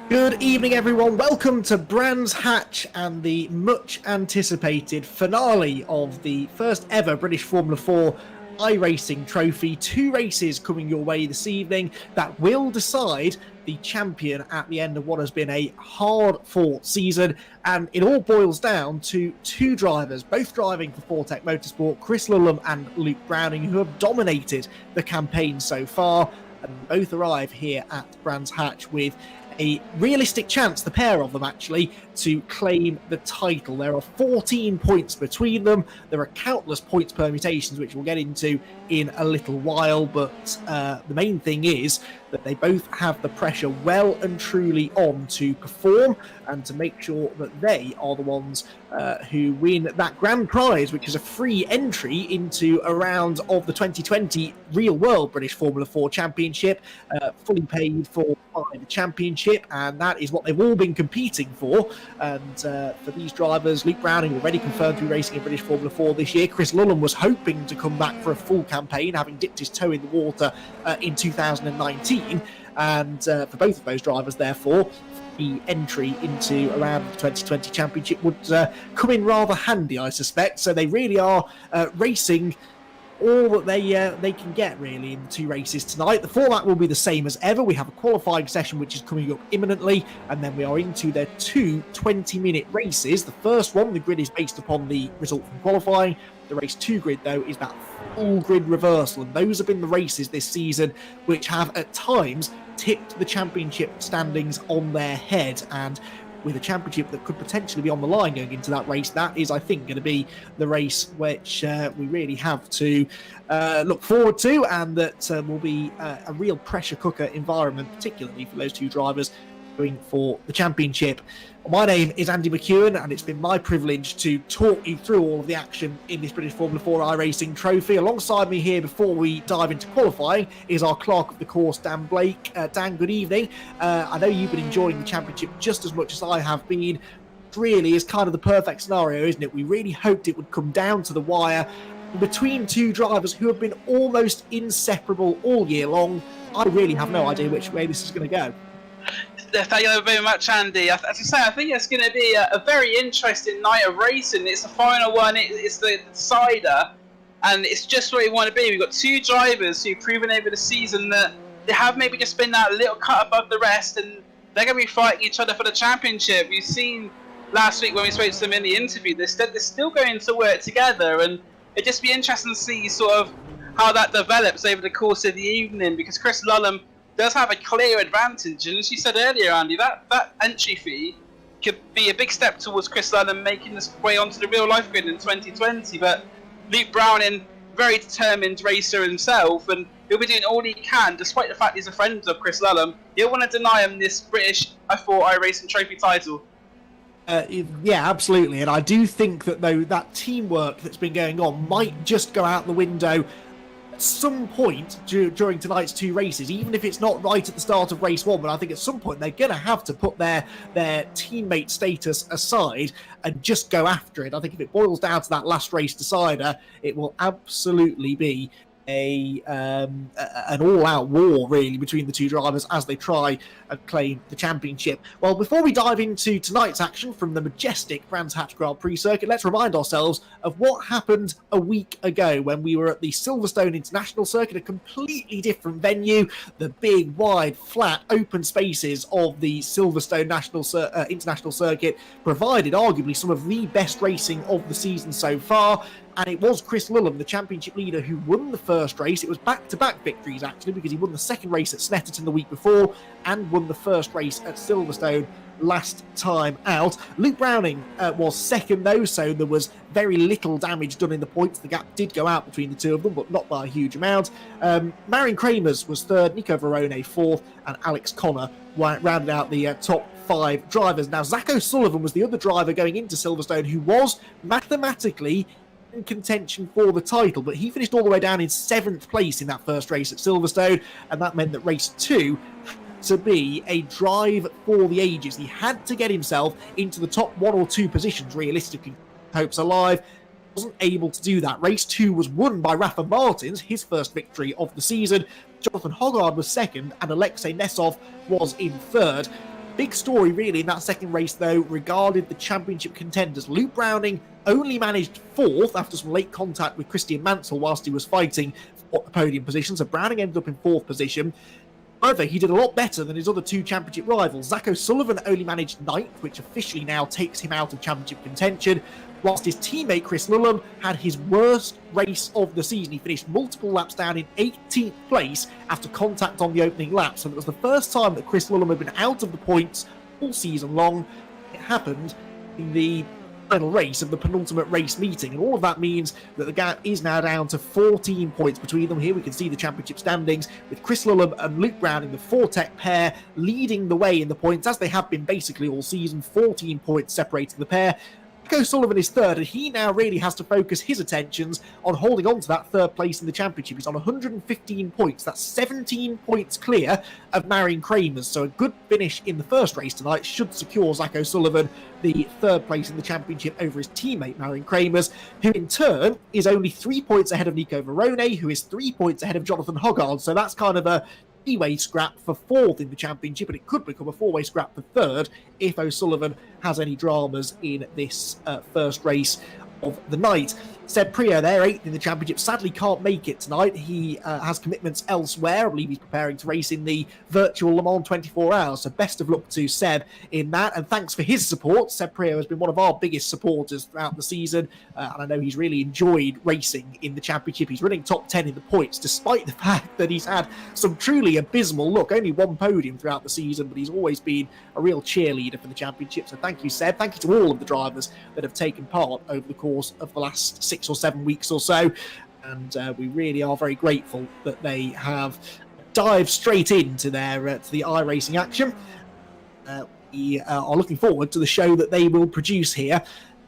Good evening, everyone. Welcome to Brands Hatch and the much anticipated finale of the first ever British Formula 4 iRacing trophy. 2 races coming your way this evening that will decide the champion at the end of what has been a hard-fought season. And it all boils down to 2 drivers, both driving for Fortec Motorsport, Chris Lulham and Luke Browning, who have dominated the campaign so far. And both arrive here at Brands Hatch with a realistic chance, the pair of them actually, to claim the title. There are 14 points between them. There are countless points permutations, which we'll get into in a little while, but the main thing is that they both have the pressure well and truly on to perform and to make sure that they are the ones who win that grand prize, which is a free entry into a round of the 2020 Real World British Formula 4 Championship, fully paid for by the championship, and that is what they've all been competing for. And for these drivers, Luke Browning already confirmed to be racing in British Formula 4 this year. Chris Lulham was hoping to come back for a full campaign, having dipped his toe in the water in 2019. And for both of those drivers, therefore, the entry into a round of the 2020 championship would come in rather handy, I suspect. So they really are racing all that they can get, really, in the two races tonight. The format will be the same as ever. We have a qualifying session which is coming up imminently, and then we are into their two 20-minute races. The first one, the grid is based upon the result from qualifying. The race 2 grid, though, is that full grid reversal, and those have been the races this season which have at times tipped the championship standings on their head. And with a championship that could potentially be on the line going into that race, that is, I think, going to be the race which we really have to look forward to, and that will be a real pressure cooker environment, particularly for those two drivers going for the championship. My name is Andy McEwen, and it's been my privilege to talk you through all of the action in this British Formula 4 iRacing trophy. Alongside me here, before we dive into qualifying, is our clerk of the course, Dan Blake. Dan, good evening. I know you've been enjoying the championship just as much as I have been. It really is kind of the perfect scenario, isn't it? We really hoped it would come down to the wire between two drivers who have been almost inseparable all year long. I really have no idea which way this is going to go. Thank you very much, Andy. As I say, I think it's going to be a very interesting night of racing. It's the final one, it's the decider, and it's just where we want to be. We've got two drivers who've proven over the season that they have maybe just been that little cut above the rest, and they're going to be fighting each other for the championship. We've seen last week when we spoke to them in the interview, they're still going to work together, and it'd just be interesting to see sort of how that develops over the course of the evening, because Chris Lulham does have a clear advantage, and as you said earlier, Andy, that entry fee could be a big step towards Chris Lulham making his way onto the real life grid in 2020. But Luke Browning, very determined racer himself, and he'll be doing all he can, despite the fact he's a friend of Chris Lulham. He'll want to deny him this British F4 iRacing trophy title. Yeah, absolutely, and I do think that, though, that teamwork that's been going on might just go out the window some point during tonight's two races, even if it's not right at the start of race 1. But I think at some point they're going to have to put their teammate status aside and just go after it. I think if it boils down to that last race decider, it will absolutely be an all-out war, really, between the two drivers as they try and claim the championship. Well, before we dive into tonight's action from the majestic Brands Hatch Grand Prix circuit, let's remind ourselves of what happened a week ago when we were at the Silverstone International Circuit, a completely different venue. The big, wide, flat, open spaces of the Silverstone International Circuit provided arguably some of the best racing of the season so far. And it was Chris Lulham, the championship leader, who won the first race. It was back-to-back victories, actually, because he won the second race at Snetterton the week before and won the first race at Silverstone last time out. Luke Browning was second, though, so there was very little damage done in the points. The gap did go out between the two of them, but not by a huge amount. Marion Kramers was third, Nico Verone fourth, and Alex Connor rounded out the top 5 drivers. Now, Zach O'Sullivan was the other driver going into Silverstone who was mathematically in contention for the title, but he finished all the way down in 7th place in that first race at Silverstone, and that meant that race 2 had to be a drive for the ages. He had to get himself into the top 1 or 2 positions, realistically. Hopes alive. Wasn't able to do that. Race 2 was won by Rafa Martins, his first victory of the season. Jonathan Hoggard was second, and Alexei Nesov was in third. Big story, really, in that second race, though, regarded the championship contenders. Luke Browning only managed 4th after some late contact with Christian Mansell whilst he was fighting for the podium position. So Browning ended up in 4th position. However, he did a lot better than his other two championship rivals. Zach O'Sullivan only managed 9th, which officially now takes him out of championship contention, whilst his teammate Chris Lullum had his worst race of the season. He finished multiple laps down in 18th place after contact on the opening lap. So it was the first time that Chris Lullum had been out of the points all season long. It happened in the final race of the penultimate race meeting, and all of that means that the gap is now down to 14 points between them. Here we can see the championship standings with Chris Lullum and Luke Browning, the Fortec pair, leading the way in the points as they have been basically all season. 14 points separating the pair. Zach O'Sullivan is third, and he now really has to focus his attentions on holding on to that third place in the championship. He's on 115 points. That's 17 points clear of Marion Kramer's. So a good finish in the first race tonight should secure Zach O'Sullivan the third place in the championship over his teammate Marion Kramer's, who in turn is only 3 points ahead of Nico Verone, who is 3 points ahead of Jonathan Hoggard. So that's kind of a three-way scrap for fourth in the championship, and it could become a four-way scrap for third if O'Sullivan has any dramas in this first race of the night. Seb Priaulx there, 8th in the championship, sadly can't make it tonight. He has commitments elsewhere. I believe he's preparing to race in the virtual Le Mans 24 hours, so best of luck to Seb in that, and thanks for his support. Seb Priaulx has been one of our biggest supporters throughout the season, and I know he's really enjoyed racing in the championship. He's running top 10 in the points, despite the fact that he's had some truly abysmal luck. Only one podium throughout the season, but he's always been a real cheerleader for the championship. So thank you, Seb. Thank you to all of the drivers that have taken part over the course of the last 6 or 7 weeks or so, and we really are very grateful that they have dived straight into their to the iRacing action. We are looking forward to the show that they will produce here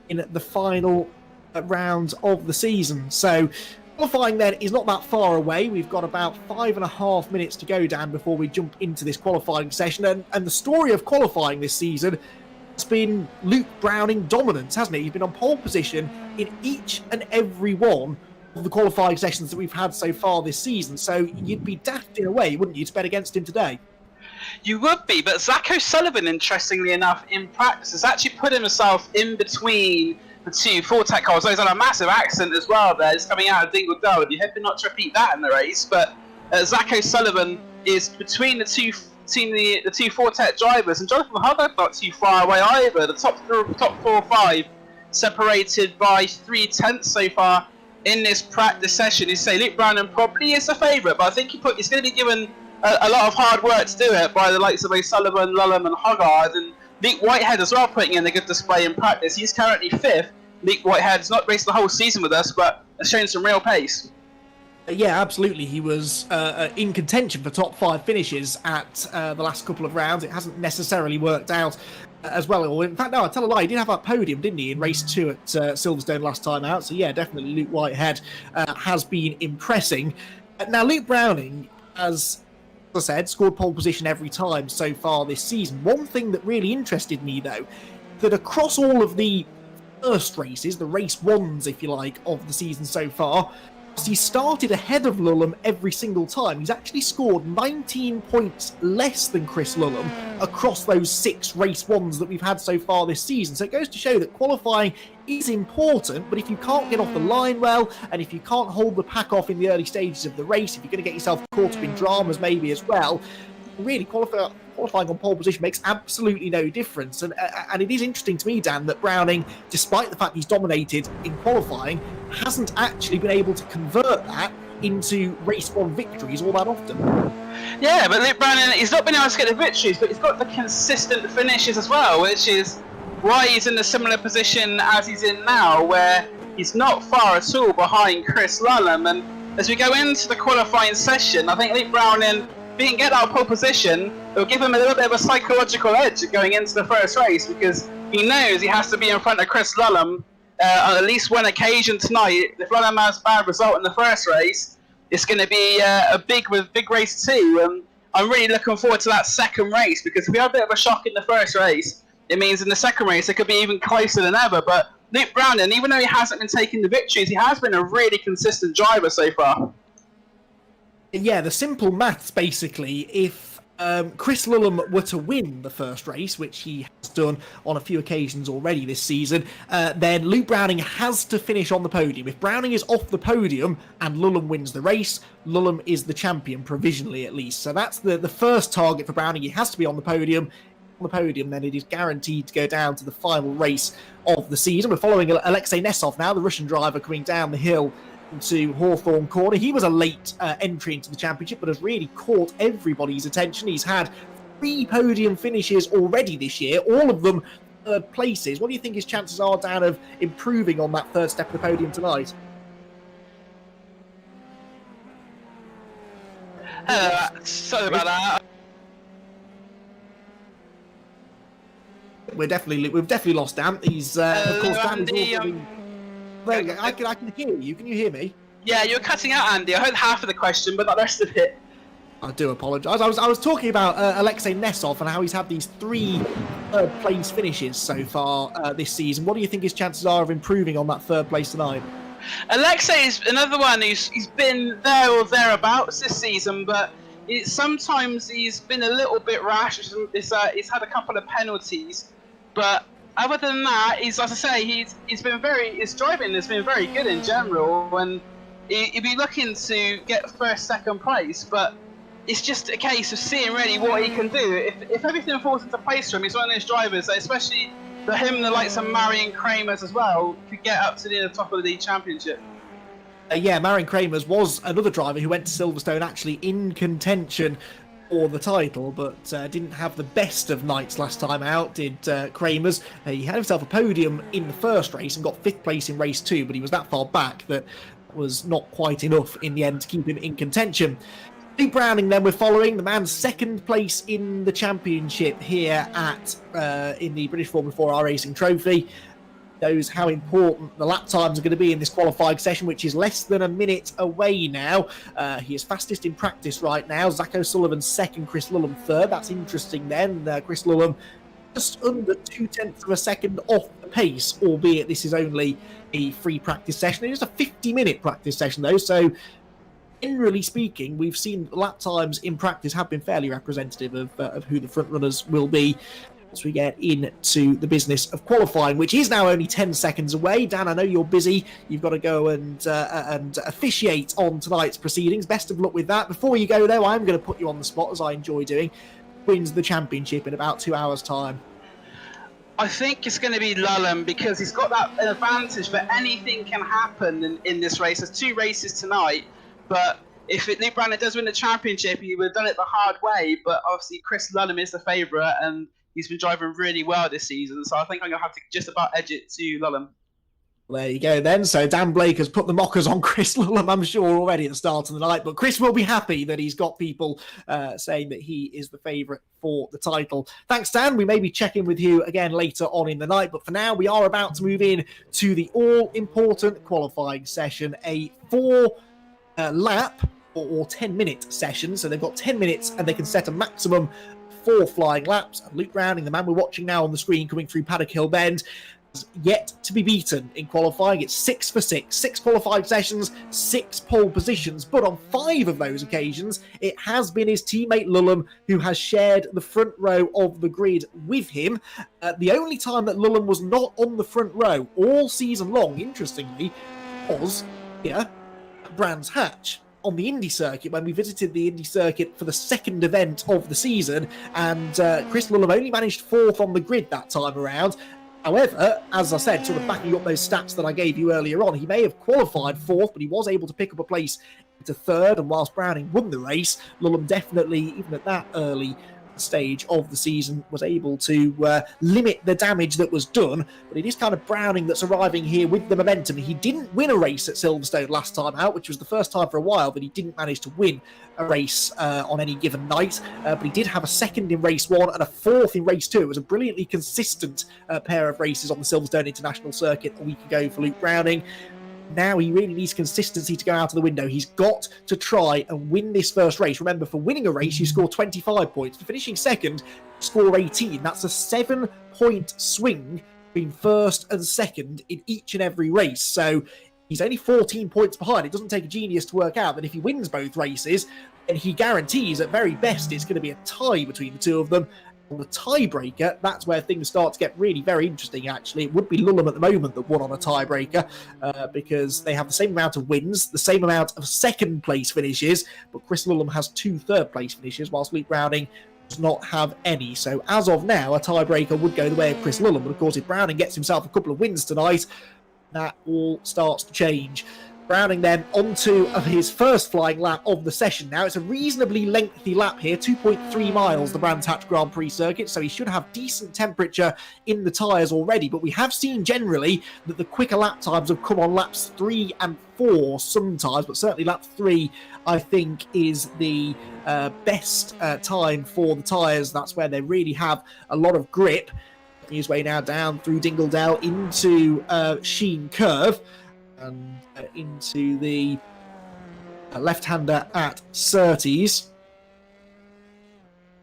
in the final round of the season. So qualifying then is not that far away. We've got about 5.5 minutes to go, Dan, before we jump into this qualifying session, and the story of qualifying this season, it's been Luke Browning dominance, hasn't it? He's been on pole position in each and every one of the qualifying sessions that we've had so far this season. So you'd be daft in a way, wouldn't you, to bet against him today? You would be, but Zach O'Sullivan, interestingly enough, in practice has actually put himself in between the two Fortec cars. So he's on a massive accident as well there. It's coming out of Dingle Dell. You're hoping not to repeat that in the race, but Zach O'Sullivan is between the two Fortec drivers, and Jonathan Hoggard not too far away either. The top 4 or 5 separated by 3/10 so far in this practice session. You say Luke Browning probably is a favourite, but I think he's going to be given a lot of hard work to do it by the likes of O'Sullivan, Lullum and Hoggard, and Luke Whitehead as well putting in a good display in practice. He's currently 5th. Luke Whitehead's not raced the whole season with us, but has shown some real pace. Yeah, absolutely. He was in contention for top 5 finishes at the last couple of rounds. It hasn't necessarily worked out as well. Or in fact, no, I tell a lie. He did have a podium, didn't he, in race 2 at Silverstone last time out. So yeah, definitely Luke Whitehead has been impressing. Now, Luke Browning has, as I said, scored pole position every time so far this season. One thing that really interested me, though, that across all of the first races, the race ones, if you like, of the season so far, he started ahead of Lullum every single time. He's actually scored 19 points less than Chris Lullum across those 6 race ones that we've had so far this season. So it goes to show that qualifying is important, but if you can't get off the line well, and if you can't hold the pack off in the early stages of the race, if you're going to get yourself caught up in dramas maybe as well, really qualifying on pole position makes absolutely no difference. And it is interesting to me, Dan, that Browning, despite the fact he's dominated in qualifying, hasn't actually been able to convert that into race 1 victories all that often. Yeah, but Luke Browning, he's not been able to get the victories, but he's got the consistent finishes as well, which is why he's in a similar position as he's in now, where he's not far at all behind Chris Lullum. And as we go into the qualifying session, I think Luke Browning, if he can get that pole position, it'll give him a little bit of a psychological edge going into the first race, because he knows he has to be in front of Chris Lullum on at least one occasion tonight. If Lullum has a bad result in the first race, it's going to be a big race too. I'm really looking forward to that second race, because if we have a bit of a shock in the first race, it means in the second race it could be even closer than ever. But Luke Browning, even though he hasn't been taking the victories, he has been a really consistent driver so far. Yeah, the simple maths basically, if Chris Lullum were to win the first race, which he has done on a few occasions already this season, then Luke Browning has to finish on the podium. If Browning is off the podium and Lullum wins the race, Lullum is the champion, provisionally at least. So that's the first target for Browning. He has to be on the podium. On the podium, then it is guaranteed to go down to the final race of the season. We're following Alexei Nesov now, the Russian driver, coming down the hill to Hawthorne Corner. He was a late entry into the championship, but has really caught everybody's attention. He's had 3 podium finishes already this year, all of them third places. What do you think his chances are, Dan, of improving on that third step of the podium tonight? Sorry about that. We've definitely lost Dan. He's of course Dan is Andy, also I can hear you. Can you hear me? Yeah, you're cutting out, Andy. I heard half of the question, but not the rest of it. I do apologise. I was talking about Alexei Nesov and how he's had these 3 third place finishes so far this season. What do you think his chances are of improving on that third place tonight? Alexei is another one he's been there or thereabouts this season, but sometimes he's been a little bit rash. He's had a couple of penalties, but other than that, as I say, his driving has been very good in general, and he'd be looking to get first, second place. But it's just a case of seeing really what he can do. If everything falls into place for him, he's one of those drivers that, especially for him, the likes of Marion Kramers as well, could get up to the top of the championship. Marion Kramers was another driver who went to Silverstone actually in contention for the title, but didn't have the best of nights last time out, did Kramers. He had himself a podium in the first race and got 5th place in race 2, but he was that far back that was not quite enough in the end to keep him in contention. Luke Browning then we're following, the man's 2nd place in the championship here at in the British Formula 4 iRacing Trophy. Knows how important the lap times are going to be in this qualifying session, which is less than a minute away now. He is fastest in practice right now. Zach O'Sullivan 2nd, Chris Lullum 3rd. That's interesting then. Chris Lullum just under 0.2 of a second off the pace, albeit this is only a free practice session. It is a 50-minute practice session though, so generally speaking, we've seen lap times in practice have been fairly representative of who the front runners will be as we get into the business of qualifying, which is now only 10 seconds away. Dan, I know you're busy. You've got to go and officiate on tonight's proceedings. Best of luck with that. Before you go, though, I'm going to put you on the spot, as I enjoy doing. Wins the championship in about 2 hours' time? I think it's going to be Lullum, because he's got that advantage, but anything can happen in this race. There's 2 races tonight, but if Luke Browning does win the championship, he would have done it the hard way. But obviously, Chris Lullum is the favourite, and he's been driving really well this season, so I think I'm going to have to just about edge it to Lullum. There you go then. So Dan Blake has put the mockers on Chris Lullum, I'm sure, already at the start of the night. But Chris will be happy that he's got people saying that he is the favourite for the title. Thanks, Dan. We may be checking with you again later on in the night. But for now, we are about to move in to the all-important qualifying session, a 4-lap or 10-minute session. So they've got 10 minutes and they can set a maximum 4 flying laps. And Luke Browning, the man we're watching now on the screen coming through Paddock Hill Bend, has yet to be beaten in qualifying. It's 6 for 6. 6 qualifying sessions, 6 pole positions. But on 5 of those occasions, it has been his teammate Lullum who has shared the front row of the grid with him. The only time that Lullum was not on the front row all season long, interestingly, was here at Brands Hatch on the Indy circuit, when we visited the Indy circuit for the 2nd event of the season, and Chris Lullum only managed 4th on the grid that time around. However, as I said, sort of backing up those stats that I gave you earlier on, he may have qualified 4th, but he was able to pick up a place to 3rd, and whilst Browning won the race, Lullum definitely, even at that early stage of the season, was able to limit the damage that was done. But it is kind of Browning that's arriving here with the momentum. He didn't win a race at Silverstone last time out, which was the first time for a while that he didn't manage to win a race on any given night, but he did have a 2nd in race 1 and a 4th in race 2. It was a brilliantly consistent pair of races on the Silverstone International Circuit a week ago for Luke Browning. Now he really needs consistency to go out of the window. He's got to try and win this first race. Remember, for winning a race, you score 25 points. For finishing 2nd, score 18. That's a 7-point swing between 1st and 2nd in each and every race. So He's only 14 points behind. It doesn't take a genius to work out that if he wins both races, then he guarantees at very best it's going to be a tie between the two of them. On the tiebreaker, that's where things start to get really very interesting, actually. It would be Lulham at the moment that won on a tiebreaker because they have the same amount of wins, the same amount of second place finishes, but Chris Lulham has 2 third place finishes, whilst Luke Browning does not have any. So as of now, a tiebreaker would go the way of Chris Lulham, but of course if Browning gets himself a couple of wins tonight, that all starts to change. Browning then onto his first flying lap of the session now. It's a reasonably lengthy lap here, 2.3 miles, the Brands Hatch Grand Prix circuit, so he should have decent temperature in the tyres already, but we have seen generally that the quicker lap times have come on laps 3 and 4 sometimes, but certainly lap 3 I think is the best time for the tyres. That's where they really have a lot of grip. His way now down through Dingledale into Sheen Curve and into the left-hander at Surtees.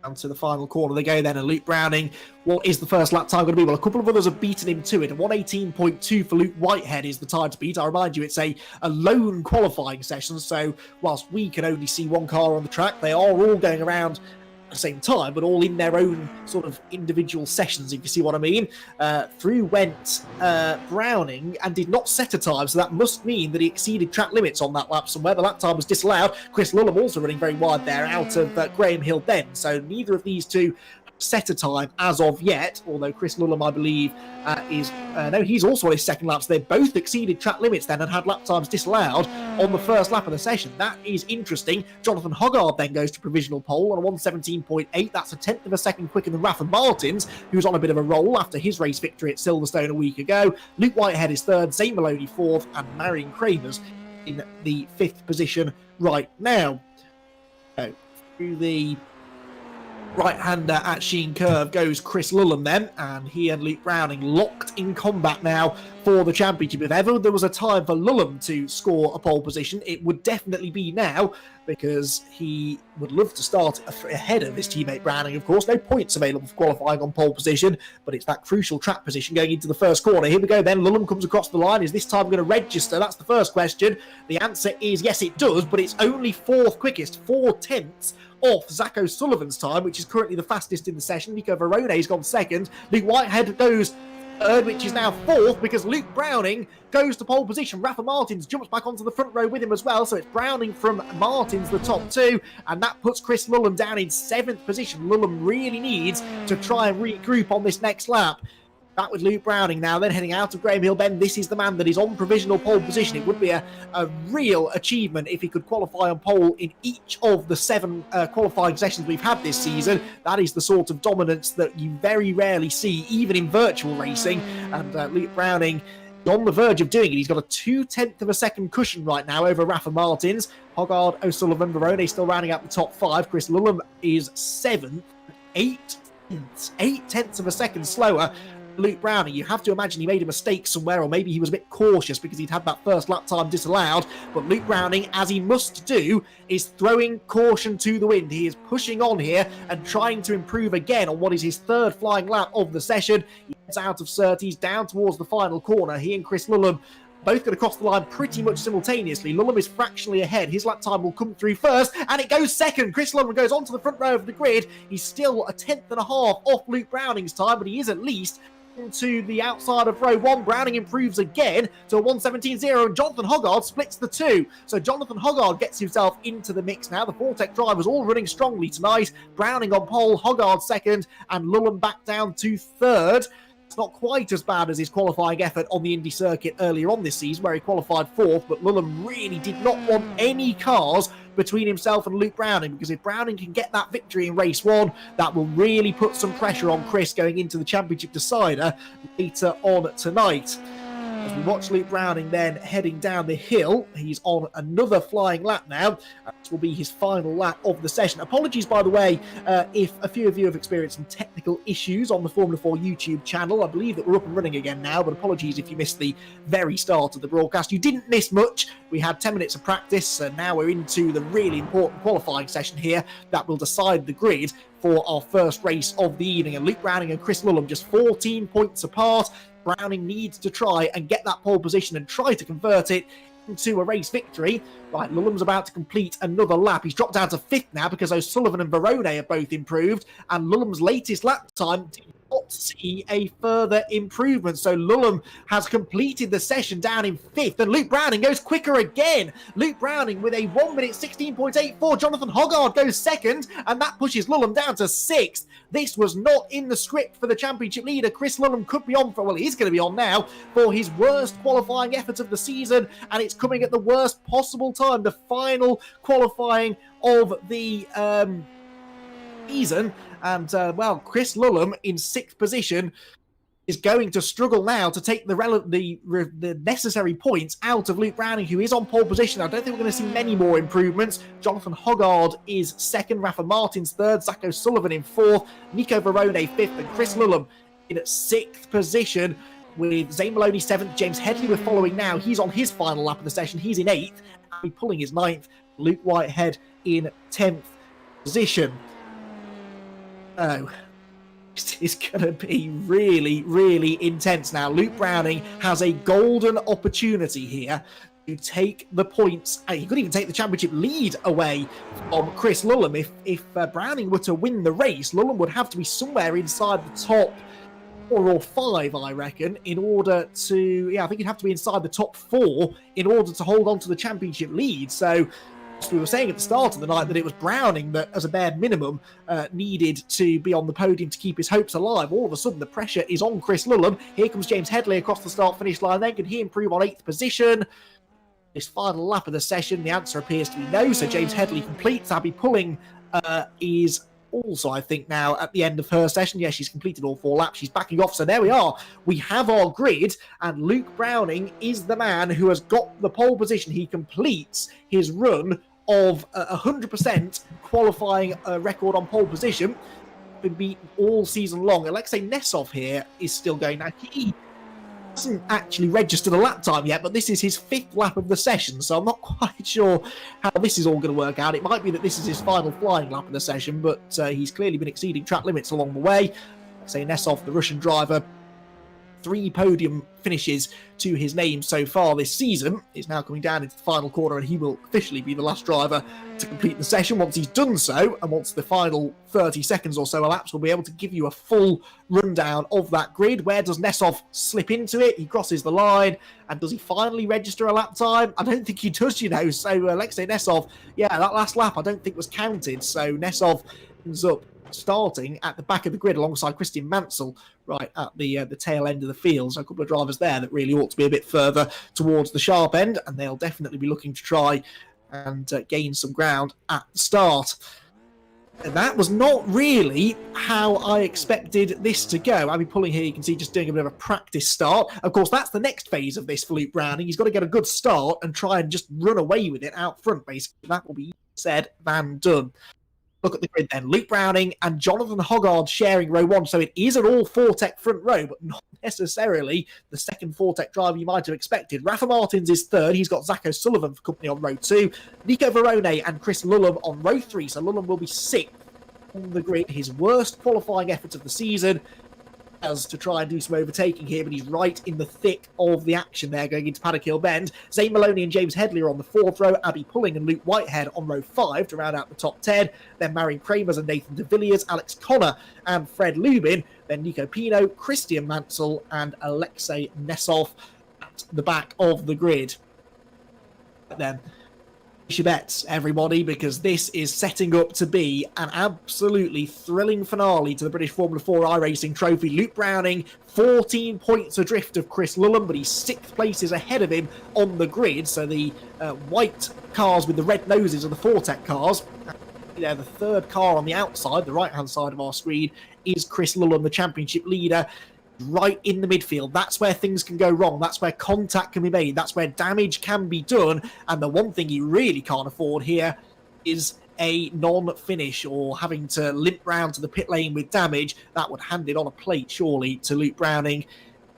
And to the final corner they go then, and Luke Browning, what is the first lap time going to be? Well, a couple of others have beaten him to it. 1:18.2 for Luke Whitehead is the time to beat. I remind you, it's a lone qualifying session, so whilst we can only see one car on the track, they are all going around at the same time, but all in their own sort of individual sessions, if you see what I mean. Through went Browning and did not set a time, so that must mean that he exceeded track limits on that lap somewhere. The lap time was disallowed. Chris Lulham also running very wide there out of Graham Hill Bend, so neither of these two set a time as of yet, although Chris Lulham, I believe, is no, he's also on his second lap, so they both exceeded track limits then and had lap times disallowed on the first lap of the session. That is interesting. Jonathan Hoggard then goes to provisional pole on a 1:17.8. That's a tenth of a second quicker than Rafa Martins, who's on a bit of a roll after his race victory at Silverstone a week ago. Luke Whitehead is third, Zane Maloney fourth, and Marion Kramers in the 5th position right now. So, through the right-hander at Sheen Curve goes Chris Lulham then, and he and Luke Browning locked in combat now for the championship. If ever there was a time for Lulham to score a pole position, it would definitely be now, because he would love to start ahead of his teammate Browning. Of course, no points available for qualifying on pole position, but it's that crucial track position going into the first corner. Here we go then. Lulham comes across the line. Is this time going to register? That's the first question. The answer is yes, it does, but it's only 4th quickest, 4 tenths off Zach O'Sullivan's time, which is currently the fastest in the session. Nico Verone's gone second. Luke Whitehead goes third, which is now 4th, because Luke Browning goes to pole position. Rafa Martins jumps back onto the front row with him as well, so it's Browning from Martins, the top 2, and that puts Chris Lulham down in 7th position. Lulham really needs to try and regroup on this next lap. Back with Luke Browning now, then heading out of Graham Hill Bend. This is the man that is on provisional pole position. It would be a real achievement if he could qualify on pole in each of the 7 qualifying sessions we've had this season. That is the sort of dominance that you very rarely see, even in virtual racing. And Luke Browning on the verge of doing it. He's got a 2/10 of a second cushion right now over Rafa Martins. Hoggard, O'Sullivan, Verone still rounding out the top 5. Chris Lulham is 7th, 8/10 of a second slower. Luke Browning, you have to imagine he made a mistake somewhere, or maybe he was a bit cautious because he'd had that first lap time disallowed. But Luke Browning, as he must do, is throwing caution to the wind. He is pushing on here and trying to improve again on what is his 3rd flying lap of the session. He gets out of Surtees down towards the final corner. He and Chris Lulham both going to cross the line pretty much simultaneously. Lulham is fractionally ahead. His lap time will come through first, and it goes second. Chris Lulham goes onto the front row of the grid. He's still a 1/10.5 off Luke Browning's time, but he is at least to the outside of row 1. Browning improves again to a 1:17.0, and Jonathan Hoggard splits the 2. So Jonathan Hoggard gets himself into the mix now. The Fortec drivers all running strongly tonight. Browning on pole, Hoggard second, and Lulham back down to 3rd. It's not quite as bad as his qualifying effort on the Indy circuit earlier on this season, where he qualified 4th, but Lulham really did not want any cars between himself and Luke Browning, because if Browning can get that victory in race 1, that will really put some pressure on Chris going into the championship decider later on tonight. As we watch Luke Browning then heading down the hill, he's on another flying lap now. This will be his final lap of the session. Apologies, by the way, if a few of you have experienced some technical issues on the Formula 4 YouTube channel. I believe that we're up and running again now, but apologies if you missed the very start of the broadcast. You didn't miss much. We had 10 minutes of practice, and now we're into the really important qualifying session here that will decide the grid for our first race of the evening. And Luke Browning and Chris Lulham just 14 points apart. Browning needs to try and get that pole position and try to convert it into a race victory. Right, Lulham's about to complete another lap. He's dropped down to 5th now because O'Sullivan and Verone have both improved, and Lulham's latest lap time did not see a further improvement. So Lulham has completed the session down in 5th, and Luke Browning goes quicker again. Luke Browning with a 1 minute 16.84. Jonathan Hoggard goes 2nd, and that pushes Lulham down to 6th. This was not in the script for the championship leader. Chris Lulham could be on for, well, he's going to be on now for his worst qualifying effort of the season, and it's coming at the worst possible time, the final qualifying of the season. And, well, Chris Lulham in 6th position is going to struggle now to take the necessary points out of Luke Browning, who is on pole position. I don't think we're going to see many more improvements. Jonathan Hoggard is 2nd, Rafa Martin's 3rd, Zach O'Sullivan in 4th, Nico Verone 5th, and Chris Lulham in 6th position, with Zane Maloney 7th, James Headley we're following now. He's on his final lap of the session. He's in 8th, and pulling his 9th. Luke Whitehead in 10th position. Oh, this is going to be really, really intense now. Luke Browning has a golden opportunity here to take the points. He could even take the championship lead away from Chris Lulham. If Browning were to win the race, Lulham would have to be somewhere inside the top 4 or 5, I reckon, in order to... I think you'd have to be inside the top 4 in order to hold on to the championship lead. So we were saying at the start of the night that it was Browning that, as a bare minimum, needed to be on the podium to keep his hopes alive. All of a sudden, the pressure is on Chris Lulham. Here comes James Headley across the start-finish line. Then can he improve on 8th position? This final lap of the session, the answer appears to be no. So James Headley completes. Abby Pulling is also, I think, now at the end of her session. Yes, she's completed all 4 laps. She's backing off. So there we are. We have our grid, and Luke Browning is the man who has got the pole position. He completes his run of 100% qualifying record on pole position. Been beaten all season long. Alexei Nesov here is still going. Now, he hasn't actually registered a lap time yet, but this is his 5th lap of the session, so I'm not quite sure how this is all going to work out. It might be that this is his final flying lap of the session, but he's clearly been exceeding track limits along the way. Alexei Nesov, the Russian driver, 3 podium finishes to his name so far this season. Is now coming down into the final corner, and he will officially be the last driver to complete the session. Once he's done so, and once the final 30 seconds or so elapse, we'll be able to give you a full rundown of that grid. Where does Nesov slip into it? He crosses the line, and does he finally register a lap time? I don't think he does, you know. So Alexei Nesov, that last lap I don't think was counted. So Nesov ends up starting at the back of the grid alongside Christian Mansell, right at the tail end of the field. So a couple of drivers there that really ought to be a bit further towards the sharp end, and they'll definitely be looking to try and gain some ground at the start. And that was not really how I expected this to go. Abby Pulling here, you can see, just doing a bit of a practice start. Of course, that's the next phase of this for Luke Browning. He's got to get a good start and try and just run away with it out front, basically. That will be said than done. Look at the grid then. Luke Browning and Jonathan Hoggard sharing row 1. So it is an all Fortec front row, but not necessarily the second Fortec driver you might have expected. Rafa Martins is 3rd. He's got Zach O'Sullivan for company on row 2. Nico Verone and Chris Lulham on row 3. So Lulham will be 6th on the grid. His worst qualifying effort of the season, as to try and do some overtaking here, but he's right in the thick of the action there going into Paddock Hill Bend. Zane Maloney and James Headley are on the 4th row, Abby Pulling and Luke Whitehead on row 5 to round out the top 10. Then Marion Kramers and Nathan de Villiers, Alex Connor and Fred Lubin. Then Nico Pino, Christian Mansell and Alexei Nesov at the back of the grid. But then your bets, everybody, because this is setting up to be an absolutely thrilling finale to the British Formula 4 iRacing Trophy. Luke Browning, 14 points adrift of Chris Lulham, but he's 6th places ahead of him on the grid. So the white cars with the red noses are the Fortec cars. There, the 3rd car on the outside, the right-hand side of our screen, is Chris Lulham, the championship leader, right in the midfield. That's where things can go wrong. That's where contact can be made. That's where damage can be done. And the one thing you really can't afford here is a non-finish or having to limp round to the pit lane with damage. That would hand it on a plate, surely, to Luke Browning.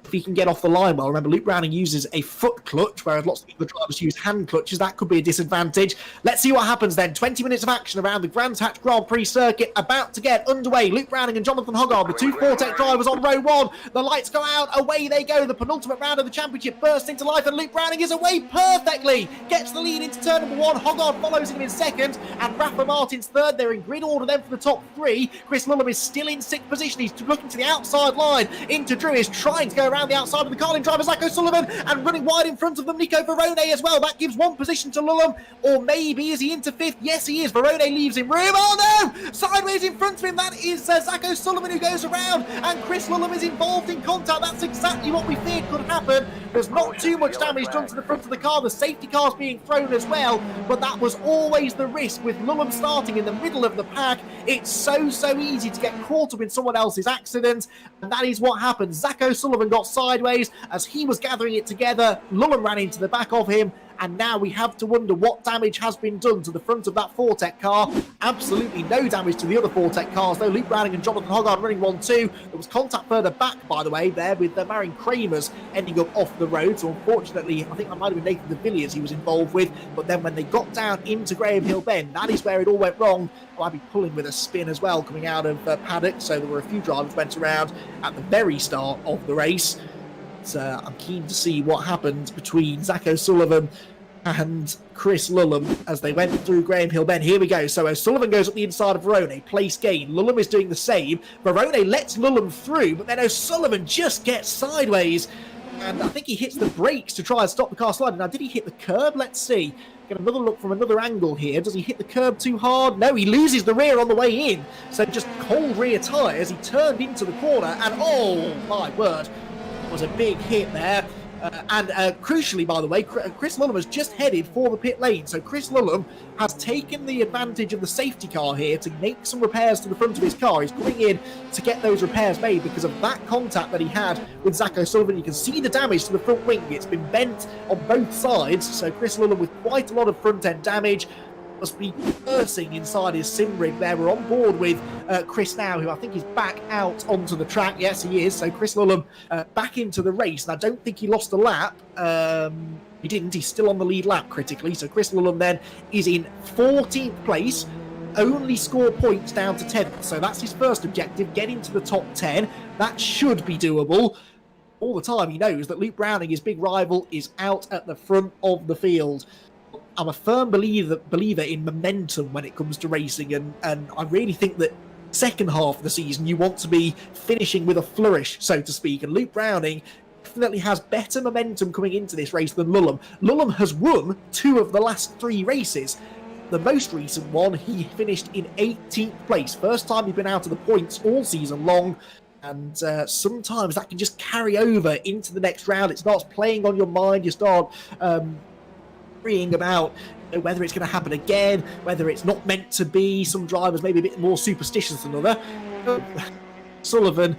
if he can get off the line well. Remember, Luke Browning uses a foot clutch, whereas lots of other drivers use hand clutches. That could be a disadvantage. Let's see what happens then. 20 minutes of action around the Brands Hatch Grand Prix circuit about to get underway. Luke Browning and Jonathan Hoggard, the two Fortec drivers on row one. The lights go out, away they go. The penultimate round of the championship bursts into life, and Luke Browning is away perfectly. Gets the lead into turn number one. Hoggard follows him in second, and Rafa Martin's third. They're in grid order then for the top three. Chris Lullum is still in sixth position. He's looking to the outside line. Into Drew is trying to go around the outside of the Carlin driver, Zach O'Sullivan, and running wide in front of them, Nico Verone as well. That gives one position to Lullum, or maybe is he into fifth? Yes, he is. Verone leaves him room. Oh no! Sideways in front of him. That is Zach O'Sullivan who goes around, and Chris Lullum is involved in contact. That's exactly what we feared could happen. There's not too much damage done to the front of the car. The safety car's being thrown as well, but that was always the risk with Lullum starting in the middle of the pack. It's so easy to get caught up in someone else's accident, and that is what happened. Zach O'Sullivan got sideways as he was gathering it together. Lullum ran into the back of him, and now we have to wonder what damage has been done to the front of that Fortec car. Absolutely no damage to the other Fortec cars, though. Luke Browning and Jonathan Hoggard running 1-2. There was contact further back, by the way, there with Marion Kramers ending up off the road. So unfortunately, I think that might have been Nathan de Villiers he was involved with. But then when they got down into Graham Hill Bend, that is where it all went wrong. I'd be pulling with a spin as well coming out of paddock. So there were a few drivers went around at the very start of the race. So I'm keen to see what happened between Zach O'Sullivan and Chris Lullum as they went through Graham Hill Bend. Here we go. So O'Sullivan goes up the inside of Verone, place gain. Lullum is doing the same. Verone lets Lullum through, but then O'Sullivan just gets sideways, and I think he hits the brakes to try and stop the car sliding. Now, did he hit the curb? Let's see. Get another look from another angle here. Does he hit the curb too hard? No, he loses the rear on the way in. So just cold rear tyres. He turned into the corner, and oh my word, that was a big hit there. Crucially, by the way, Chris Lullum has just headed for the pit lane. So Chris Lullum has taken the advantage of the safety car here to make some repairs to the front of his car. He's coming in to get those repairs made because of that contact that he had with Zach O'Sullivan. You can see the damage to the front wing. It's been bent on both sides. So Chris Lullum with quite a lot of front-end damage. Must be cursing inside his sim rig there. We're on board with Chris now, who I think is back out onto the track. Yes, he is. So Chris Lullum back into the race. And I don't think he lost a lap. He didn't. He's still on the lead lap critically. So Chris Lullum then is in 14th place. Only score points down to 10th. So that's his first objective, get into the top 10. That should be doable. All the time he knows that Luke Browning, his big rival, is out at the front of the field. I'm a firm believer in momentum when it comes to racing, and I really think that second half of the season you want to be finishing with a flourish, so to speak, and Luke Browning definitely has better momentum coming into this race than Lullum. Lullum has won 2 of the last 3 races. The most recent one, he finished in 18th place. First time he's been out of the points all season long. And sometimes that can just carry over into the next round. It starts playing on your mind. You start worrying about whether it's going to happen again, whether it's not meant to be. Some drivers maybe a bit more superstitious than other. Sullivan,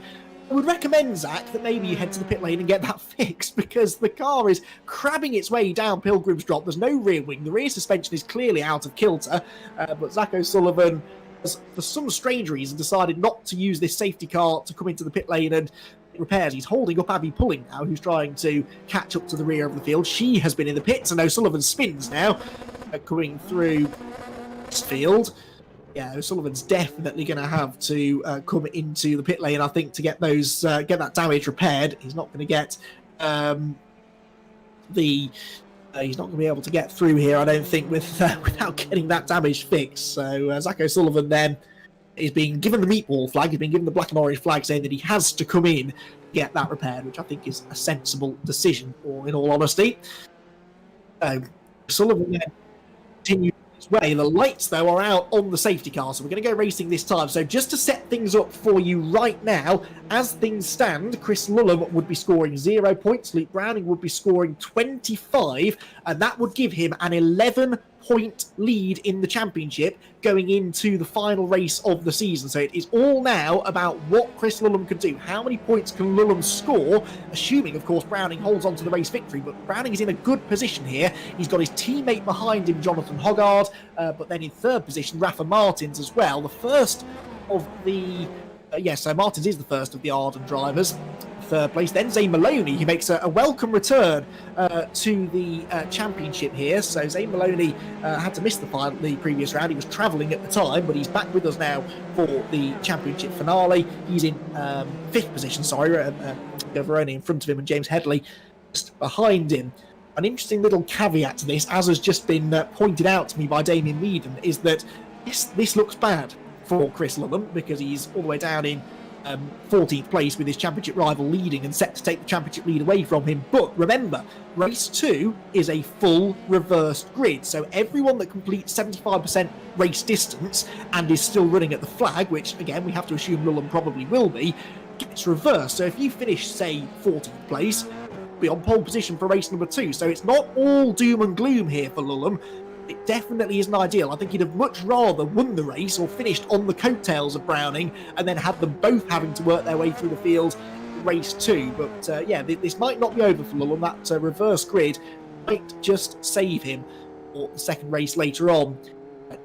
I would recommend, Zach, that maybe you head to the pit lane and get that fixed, because the car is crabbing its way down Pilgrim's Drop. There's no rear wing. The rear suspension is clearly out of kilter, but Zach O'Sullivan has, for some strange reason, decided not to use this safety car to come into the pit lane and repairs. He's holding up Abby Pulling now, who's trying to catch up to the rear of the field. She has been in the pits, and O'Sullivan spins now, coming through this field. Yeah, O'Sullivan's definitely going to have to come into the pit lane, I think, to get those get that damage repaired. He's not going to get he's not going to be able to get through here, I don't think, without getting that damage fixed. So Zach O'Sullivan then is being given the meatball flag. He's been given the black and orange flag, saying that he has to come in to get that repaired, which I think is a sensible decision, or in all honesty. Sullivan then continues his way. The lights, though, are out on the safety car, so we're going to go racing this time. So just to set things up for you right now, as things stand, Chris Lullum would be scoring 0 points. Luke Browning would be scoring 25, and that would give him an 11-point lead in the championship going into the final race of the season. So it is all now about what Chris Lullum can do. How many points can Lullum score? Assuming, of course, Browning holds on to the race victory, but Browning is in a good position here. He's got his teammate behind him, Jonathan Hoggard, but then in third position, Rafa Martins as well. The first of the... so Martins is the first of the Arden drivers. third place. Then Zane Maloney, who makes a welcome return to the championship here. So Zane Maloney had to miss the previous round. He was travelling at the time, but he's back with us now for the championship finale. He's in 5th position, Veroni in front of him and James Headley just behind him. An interesting little caveat to this, as has just been pointed out to me by Damien Meaden, is that this looks bad for Chris Lullum because he's all the way down in 14th place with his championship rival leading and set to take the championship lead away from him. But remember, race 2 is a full reversed grid, so everyone that completes 75% race distance and is still running at the flag, which again we have to assume Lullum probably will be, gets reversed. So if you finish, say, 14th place, be on pole position for race number 2. So it's not all doom and gloom here for Lullum. It definitely isn't ideal. I think he'd have much rather won the race or finished on the coattails of Browning and then had them both having to work their way through the field in race 2. But yeah, this might not be over for Lullum. That reverse grid might just save him for the second race later on.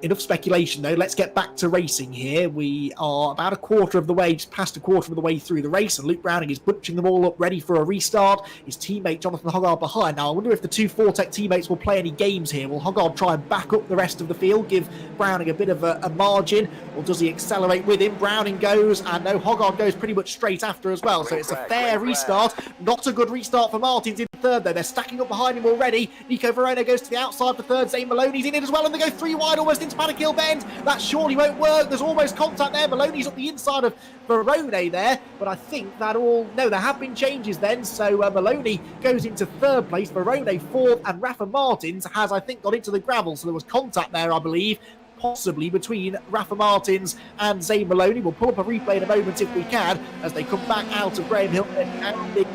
Enough speculation though, let's get back to racing here. We are about a quarter of the way, just past a quarter of the way through the race, and Luke Browning is bunching them all up ready for a restart. His teammate Jonathan Hoggard behind. Now I wonder if the two Fortec teammates will play any games here. Will Hoggard try and back up the rest of the field, give Browning a bit of a margin, or does he accelerate with him? Browning goes, and no, Hoggard goes pretty much straight after as well, so it's a fair restart. Not a good restart for Martins in third though. They're stacking up behind him already. Nico Verona goes to the outside for third. Zane Maloney's in it as well, and they go 3 wide almost into Paddock Hill Bend. That surely won't work. There's almost contact there. Maloney's up the inside of Verone there, but I think that all... No, there have been changes then, so Maloney goes into third place, Verone fourth, and Rafa Martins has, I think, got into the gravel, so there was contact there, I believe, possibly between Rafa Martins and Zane Maloney. We'll pull up a replay in a moment if we can, as they come back out of Graham Hill and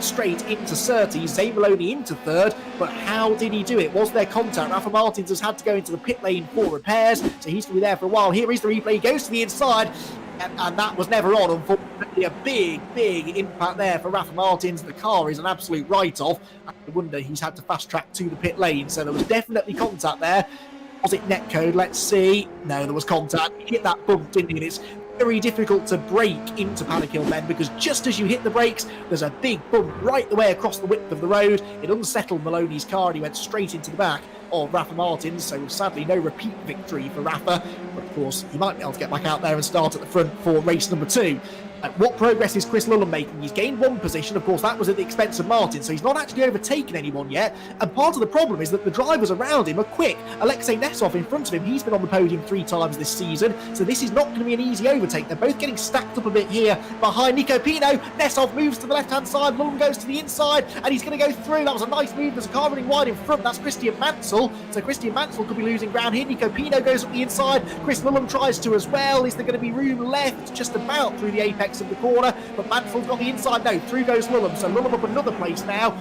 straight into Surtees. Zane Maloney into third, but how did he do it? Was there contact? Rafa Martins has had to go into the pit lane for repairs, so he's going to be there for a while. Here is the replay. He goes to the inside, and that was never on. Unfortunately, a big impact there for Rafa Martins. The car is an absolute write-off. I wonder he's had to fast track to the pit lane, so there was definitely contact there. Was it netcode? Let's see. No, there was contact. He hit that bump, didn't he? And it's very difficult to brake into Paddock Hill Bend because just as you hit the brakes, there's a big bump right the way across the width of the road. It unsettled Maloney's car and he went straight into the back of Rafa Martins, so sadly no repeat victory for Rafa, but of course he might be able to get back out there and start at the front for race number 2. What progress is Chris Lullum making? He's gained 1 position. Of course, that was at the expense of Martin, so he's not actually overtaken anyone yet. And part of the problem is that the drivers around him are quick. Alexei Nesov in front of him, he's been on the podium 3 times this season, so this is not going to be an easy overtake. They're both getting stacked up a bit here behind Nico Pino. Nesov moves to the left-hand side, Lullum goes to the inside, and he's going to go through. That was a nice move. There's a car running wide in front. That's Christian Mansell. So Christian Mansell could be losing ground here. Nico Pino goes up the inside. Chris Lullum tries to as well. Is there going to be room left? Just about through the apex of the corner. But Mansell's on the inside. No, through goes Lullum. So Lullum up another place now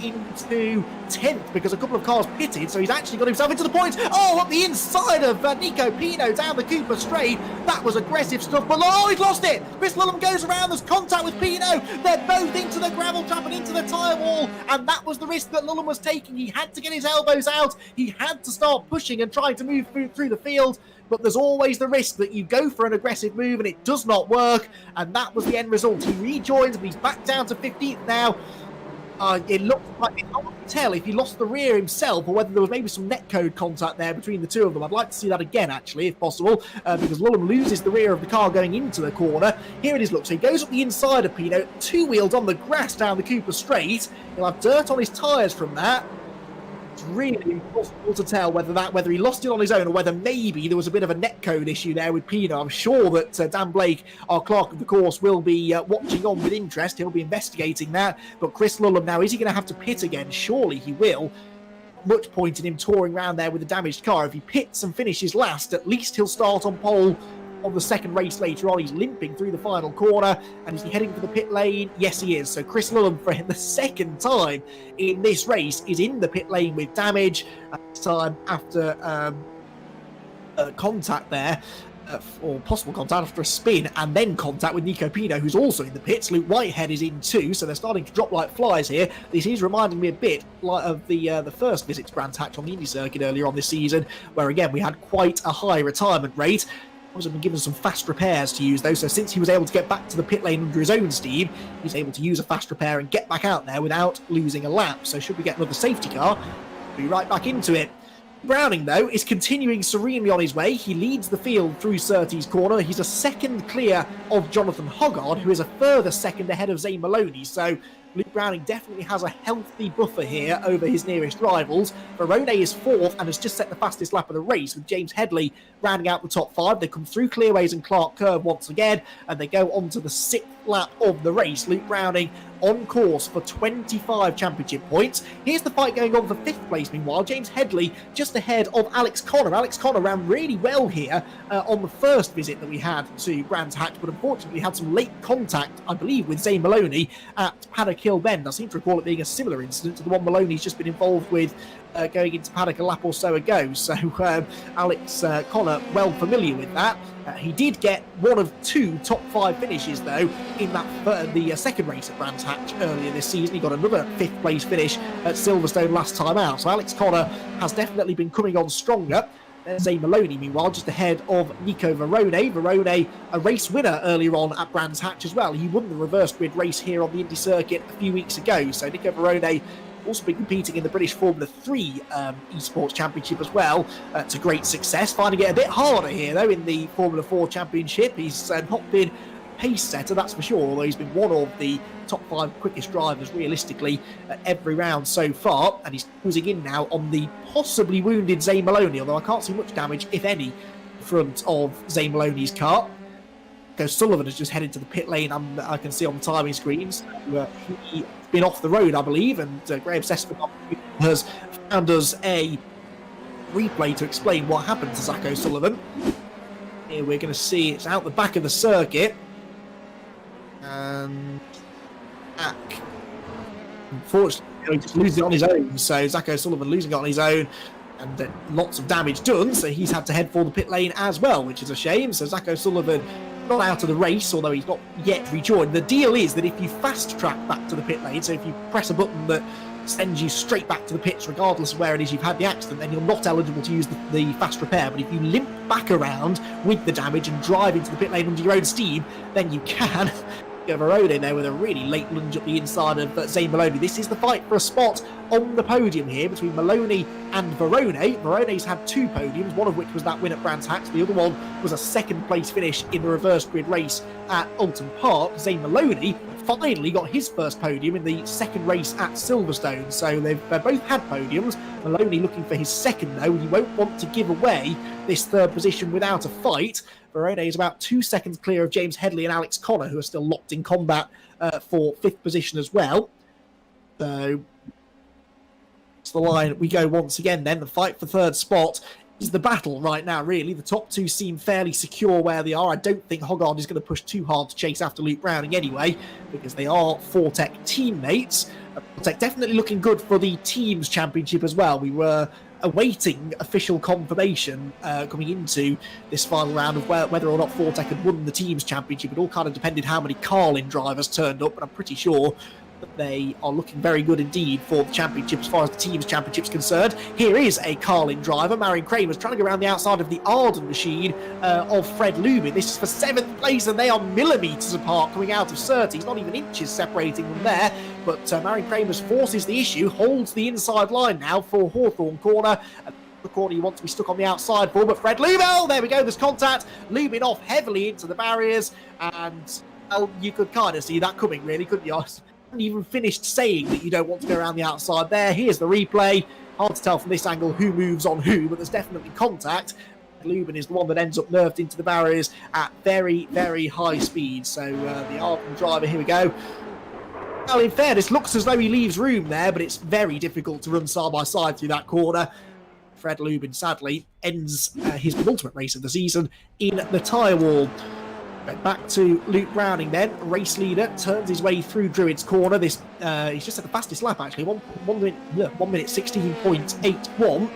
into 10th because a couple of cars pitted. So he's actually got himself into the points. Oh, up the inside of Nico Pino down the Cooper straight. That was aggressive stuff. But oh, he's lost it. Chris Lullum goes around. There's contact with Pino. They're both into the gravel trap and into the tyre wall. And that was the risk that Lullum was taking. He had to get his elbows out. He had to start pushing and trying to move through the field. But there's always the risk that you go for an aggressive move and it does not work, and that was the end result. He rejoins and he's back down to 15th now. It looks like, I can't tell if he lost the rear himself or whether there was maybe some netcode contact there between the two of them. I'd like to see that again, actually, if possible, because Lullum loses the rear of the car going into the corner. Here it is, look, so he goes up the inside of Pino, 2 wheels on the grass down the Cooper straight. He'll have dirt on his tyres from that. It's really impossible to tell whether he lost it on his own or whether maybe there was a bit of a netcode issue there with Pino. I'm sure that Dan Blake, our clerk of the course, will be watching on with interest. He'll be investigating that. But Chris Lullum now, is he going to have to pit again? Surely he will. Much point in him touring around there with a damaged car. If he pits and finishes last, at least he'll start on pole on the second race later on. He's limping through the final corner, and is he heading for the pit lane? Yes, he is. So Chris Lullum, for the second time in this race, is in the pit lane with damage. This time after contact there, or possible contact after a spin, and then contact with Nico Pino, who's also in the pits. Luke Whitehead is in too, so they're starting to drop like flies here. This is reminding me a bit like of the first visit to Brands Hatch on the Indy circuit earlier on this season, where again we had quite a high retirement rate. Has been given some fast repairs to use, though, so since he was able to get back to the pit lane under his own steam, he's able to use a fast repair and get back out there without losing a lap. So should we get another safety car, we'll be right back into it. Browning, though, is continuing serenely on his way. He leads the field through Surtees corner. He's a second clear of Jonathan Hoggard, who is a further second ahead of Zane Maloney. So Luke Browning definitely has a healthy buffer here over his nearest rivals. Verone is fourth and has just set the fastest lap of the race, with James Headley rounding out the top five. They come through Clearways and Clark Curve once again, and they go on to the sixth lap of the race. Luke Browning on course for 25 championship points. Here's the fight going on for fifth place. Meanwhile, James Headley just ahead of Alex Connor. Alex Connor ran really well here on the first visit that we had to Brands Hatch, but unfortunately had some late contact, I believe, with Zane Maloney at Paddock Hill Bend. I seem to recall it being a similar incident to the one Maloney's just been involved with going into Paddock a lap or so ago. So Alex Connor, well familiar with that. He did get one of two top five finishes, though, in that the second race at Brands Hatch earlier this season. He got another fifth place finish at Silverstone last time out. So Alex Connor has definitely been coming on stronger. There's Zane Maloney, meanwhile, just ahead of Nico Verone. Verone, a race winner earlier on at Brands Hatch as well. He won the reverse grid race here on the Indy circuit a few weeks ago. So Nico Verone also been competing in the British Formula 3 esports championship as well, to great success. Finding it a bit harder here, though, in the Formula 4 championship. He's not been a pace setter, that's for sure, although he's been one of the top five quickest drivers realistically at every round so far, and he's cruising in now on the possibly wounded Zane Maloney, although I can't see much damage, if any, in front of Zane Maloney's car. Sullivan has just headed to the pit lane, I can see on the timing screens. He's been off the road, I believe, and Graham Sesford has found us a replay to explain what happened to Zach O'Sullivan. Here we're going to see it's out the back of the circuit, and Zach, unfortunately, just losing it on his own. So Zach O'Sullivan losing it on his own, and lots of damage done, so he's had to head for the pit lane as well, which is a shame. So Zach O'Sullivan not out of the race, although he's not yet rejoined. The deal is that if you fast track back to the pit lane, so if you press a button that sends you straight back to the pits regardless of where it is you've had the accident, then you're not eligible to use the fast repair. But if you limp back around with the damage and drive into the pit lane under your own steam, then you can. Verone in there with a really late lunge up the inside of Zane Maloney. This is the fight for a spot on the podium here between Maloney and Verone. Verone's had two podiums, one of which was that win at Brands Hatch. The other one was a second place finish in the reverse grid race at Alton Park. Zane Maloney finally got his first podium in the second race at Silverstone. So they've both had podiums. Maloney looking for his second, though. He won't want to give away this third position without a fight. Verone is about 2 seconds clear of James Headley and Alex Connor, who are still locked in combat for fifth position as well. So it's the line we go once again then. The fight for third spot is the battle right now, really. The top two seem fairly secure where they are. I don't think Hoggard is going to push too hard to chase after Luke Browning anyway, because they are Fortec teammates. Fortec definitely looking good for the teams championship as well. We were awaiting official confirmation coming into this final round of whether or not Fortec had won the teams championship. It all kind of depended how many Carlin drivers turned up, but I'm pretty sure that they are looking very good indeed for the championship as far as the teams championship's concerned. Here is a Carlin driver, Marion Kramer's trying to go around the outside of the Arden machine of Fred Lubin. This is for 7th place, and they are millimetres apart coming out of Surtees, not even inches separating them there. But Marion Kramer's forces the issue, holds the inside line now for Hawthorne corner. The corner you want to be stuck on the outside for, but Fred Lubin, oh, there we go, there's contact. Lubin off heavily into the barriers, and well, you could kind of see that coming, really, couldn't you? Haven't even finished saying that you don't want to go around the outside there. Here's the replay. Hard to tell from this angle who moves on who, but there's definitely contact. Lubin is the one that ends up nerved into the barriers at very, very high speed. So the Arden driver, here we go. Well, in fairness, looks as though he leaves room there, but it's very difficult to run side by side through that corner. Fred Lubin, sadly, ends his penultimate race of the season in the tyre wall. Back to Luke Browning then, race leader, turns his way through Druid's corner. This he's just at the fastest lap actually, 1 minute 16.81.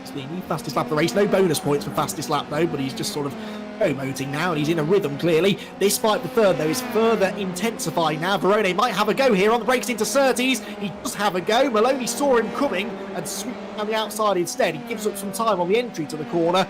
It's the fastest lap of the race. No bonus points for fastest lap though, but he's just sort of promoting now, and he's in a rhythm clearly. This fight for third though is further intensifying now. Verone might have a go here on the brakes into Surtees. He does have a go. Maloney saw him coming and swooped down the outside instead. He gives up some time on the entry to the corner.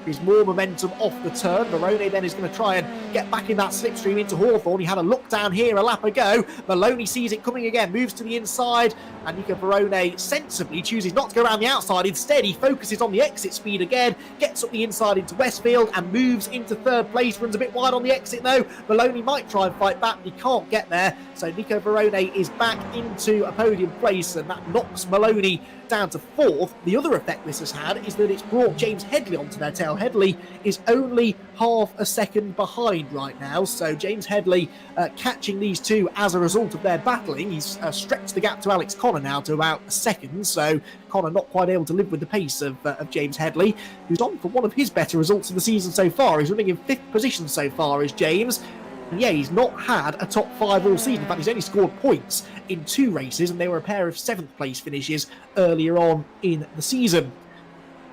There's more momentum off the turn. Verone then is going to try and get back in that slipstream into Hawthorne. He had a look down here a lap ago. Maloney sees it coming again, moves to the inside, and Nico Verone sensibly chooses not to go around the outside. Instead, he focuses on the exit speed again, gets up the inside into Westfield and moves into third place. Runs a bit wide on the exit though. Maloney might try and fight back, but he can't get there. So Nico Verone is back into a podium place, and that knocks Maloney down to fourth. The other effect this has had is that it's brought James Headley onto their tail. Headley is only half a second behind right now, so James Headley catching these two as a result of their battling. He's stretched the gap to Alex Connor now to about a second, so Connor not quite able to live with the pace of James Headley, who's on for one of his better results of the season so far. He's running in 5th position so far as James. And yeah, he's not had a top 5 all season. In fact, he's only scored points in 2 races, and they were a pair of 7th place finishes earlier on in the season.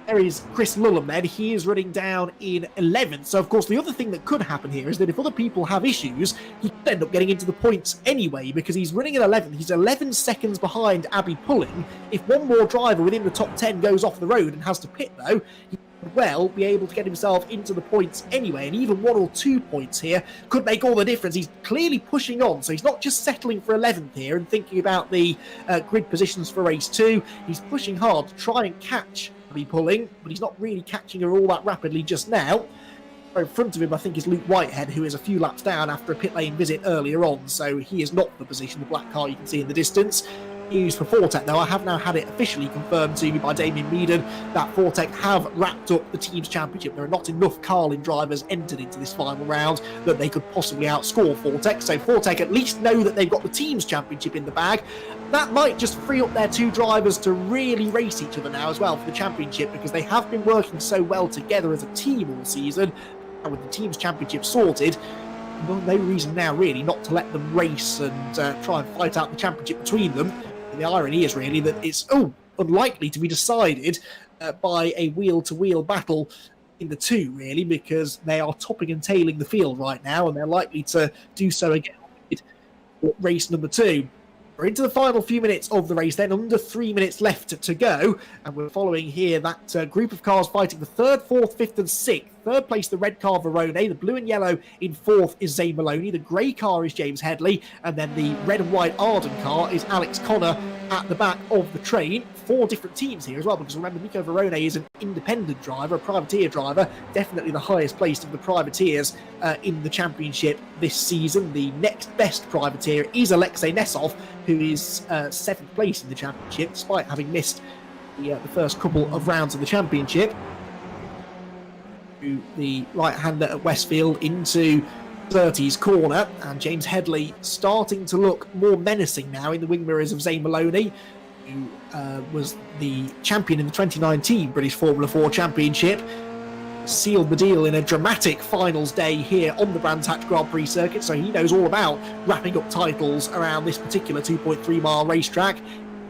There is Chris Lulham then. He is running down in 11th. So, of course, the other thing that could happen here is that if other people have issues, he could end up getting into the points anyway, because he's running in 11th. He's 11 seconds behind Abby Pulling. If one more driver within the top 10 goes off the road and has to pit, though, he well be able to get himself into the points anyway, and even 1 or 2 points here could make all the difference. He's clearly pushing on, so he's not just settling for 11th here and thinking about the grid positions for race 2. He's pushing hard to try and catch Abby Pulling, but he's not really catching her all that rapidly just now. In front of him, I think, is Luke Whitehead, who is a few laps down after a pit lane visit earlier on, so he is not the position, the black car you can see in the distance. News for Fortec, though. I have now had it officially confirmed to me by Damien Meaden that Fortec have wrapped up the team's championship. There are not enough Carlin drivers entered into this final round that they could possibly outscore Fortec. So Fortec at least know that they've got the team's championship in the bag. That might just free up their 2 drivers to really race each other now as well for the championship, because they have been working so well together as a team all season. And with the team's championship sorted, well, no reason now really not to let them race and try and fight out the championship between them. And the irony is really that it's unlikely to be decided by a wheel-to-wheel battle in the 2, really, because they are topping and tailing the field right now, and they're likely to do so again for race number 2. We're into the final few minutes of the race then, under 3 minutes left to go, and we're following here that group of cars fighting for 3rd, 4th, 5th and 6th. Third place, the red car, Verone. The blue and yellow in 4th is Zane Maloney. The grey car is James Headley. And then the red and white Arden car is Alex Connor at the back of the train. 4 different teams here as well, because remember, Nico Verone is an independent driver, a privateer driver, definitely the highest placed of the privateers in the championship this season. The next best privateer is Alexei Nesov, who is 7th place in the championship, despite having missed the first couple of rounds of the championship. The right-hander at Westfield into 30's corner, and James Headley starting to look more menacing now in the wing mirrors of Zane Maloney, who was the champion in the 2019 British Formula 4 Championship. Sealed the deal in a dramatic finals day here on the Brands Hatch Grand Prix circuit, so he knows all about wrapping up titles around this particular 2.3 mile racetrack.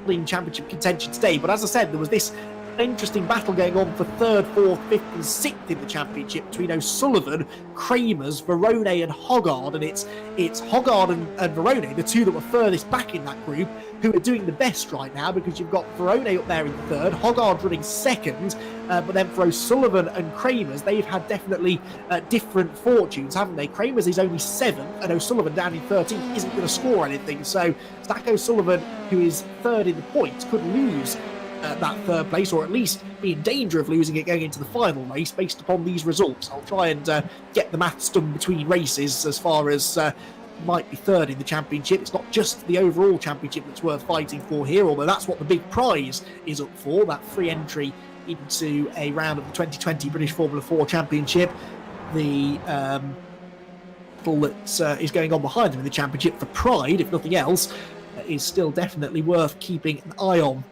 In championship contention today, but as I said, there was this interesting battle going on for 3rd, 4th, 5th and 6th in the championship between O'Sullivan, Kramers, Verone and Hoggard, and it's Hoggard and Verone, the 2 that were furthest back in that group, who are doing the best right now, because you've got Verone up there in 3rd, Hoggard running 2nd, but then for O'Sullivan and Kramers, they've had definitely different fortunes, haven't they? Kramers is only 7th, and O'Sullivan down in 13th isn't going to score anything, so Zach O'Sullivan, who is 3rd in the points, could lose that 3rd place, or at least be in danger of losing it going into the final race based upon these results. I'll try and get the maths done between races as far as might be 3rd in the championship. It's not just the overall championship that's worth fighting for here, although that's what the big prize is up for, that free entry into a round of the 2020 British Formula 4 Championship. The battle that is going on behind them in the championship for pride, if nothing else, is still definitely worth keeping an eye on.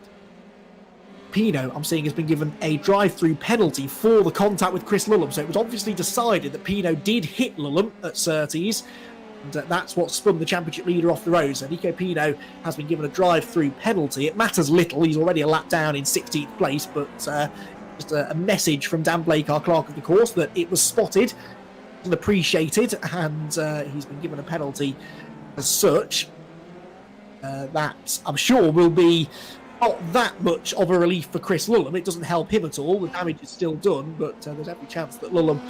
Pino, I'm seeing, has been given a drive-through penalty for the contact with Chris Lulham. So it was obviously decided that Pino did hit Lulham at Surtees, and that's what spun the championship leader off the road. So Nico Pino has been given a drive-through penalty. It matters little. He's already a lap down in 16th place, but just a message from Dan Blake, our clerk of the course, that it was spotted and appreciated, and he's been given a penalty as such. That, I'm sure, will be not that much of a relief for Chris Lulham. It doesn't help him at all. The damage is still done, but there's every chance that Lulham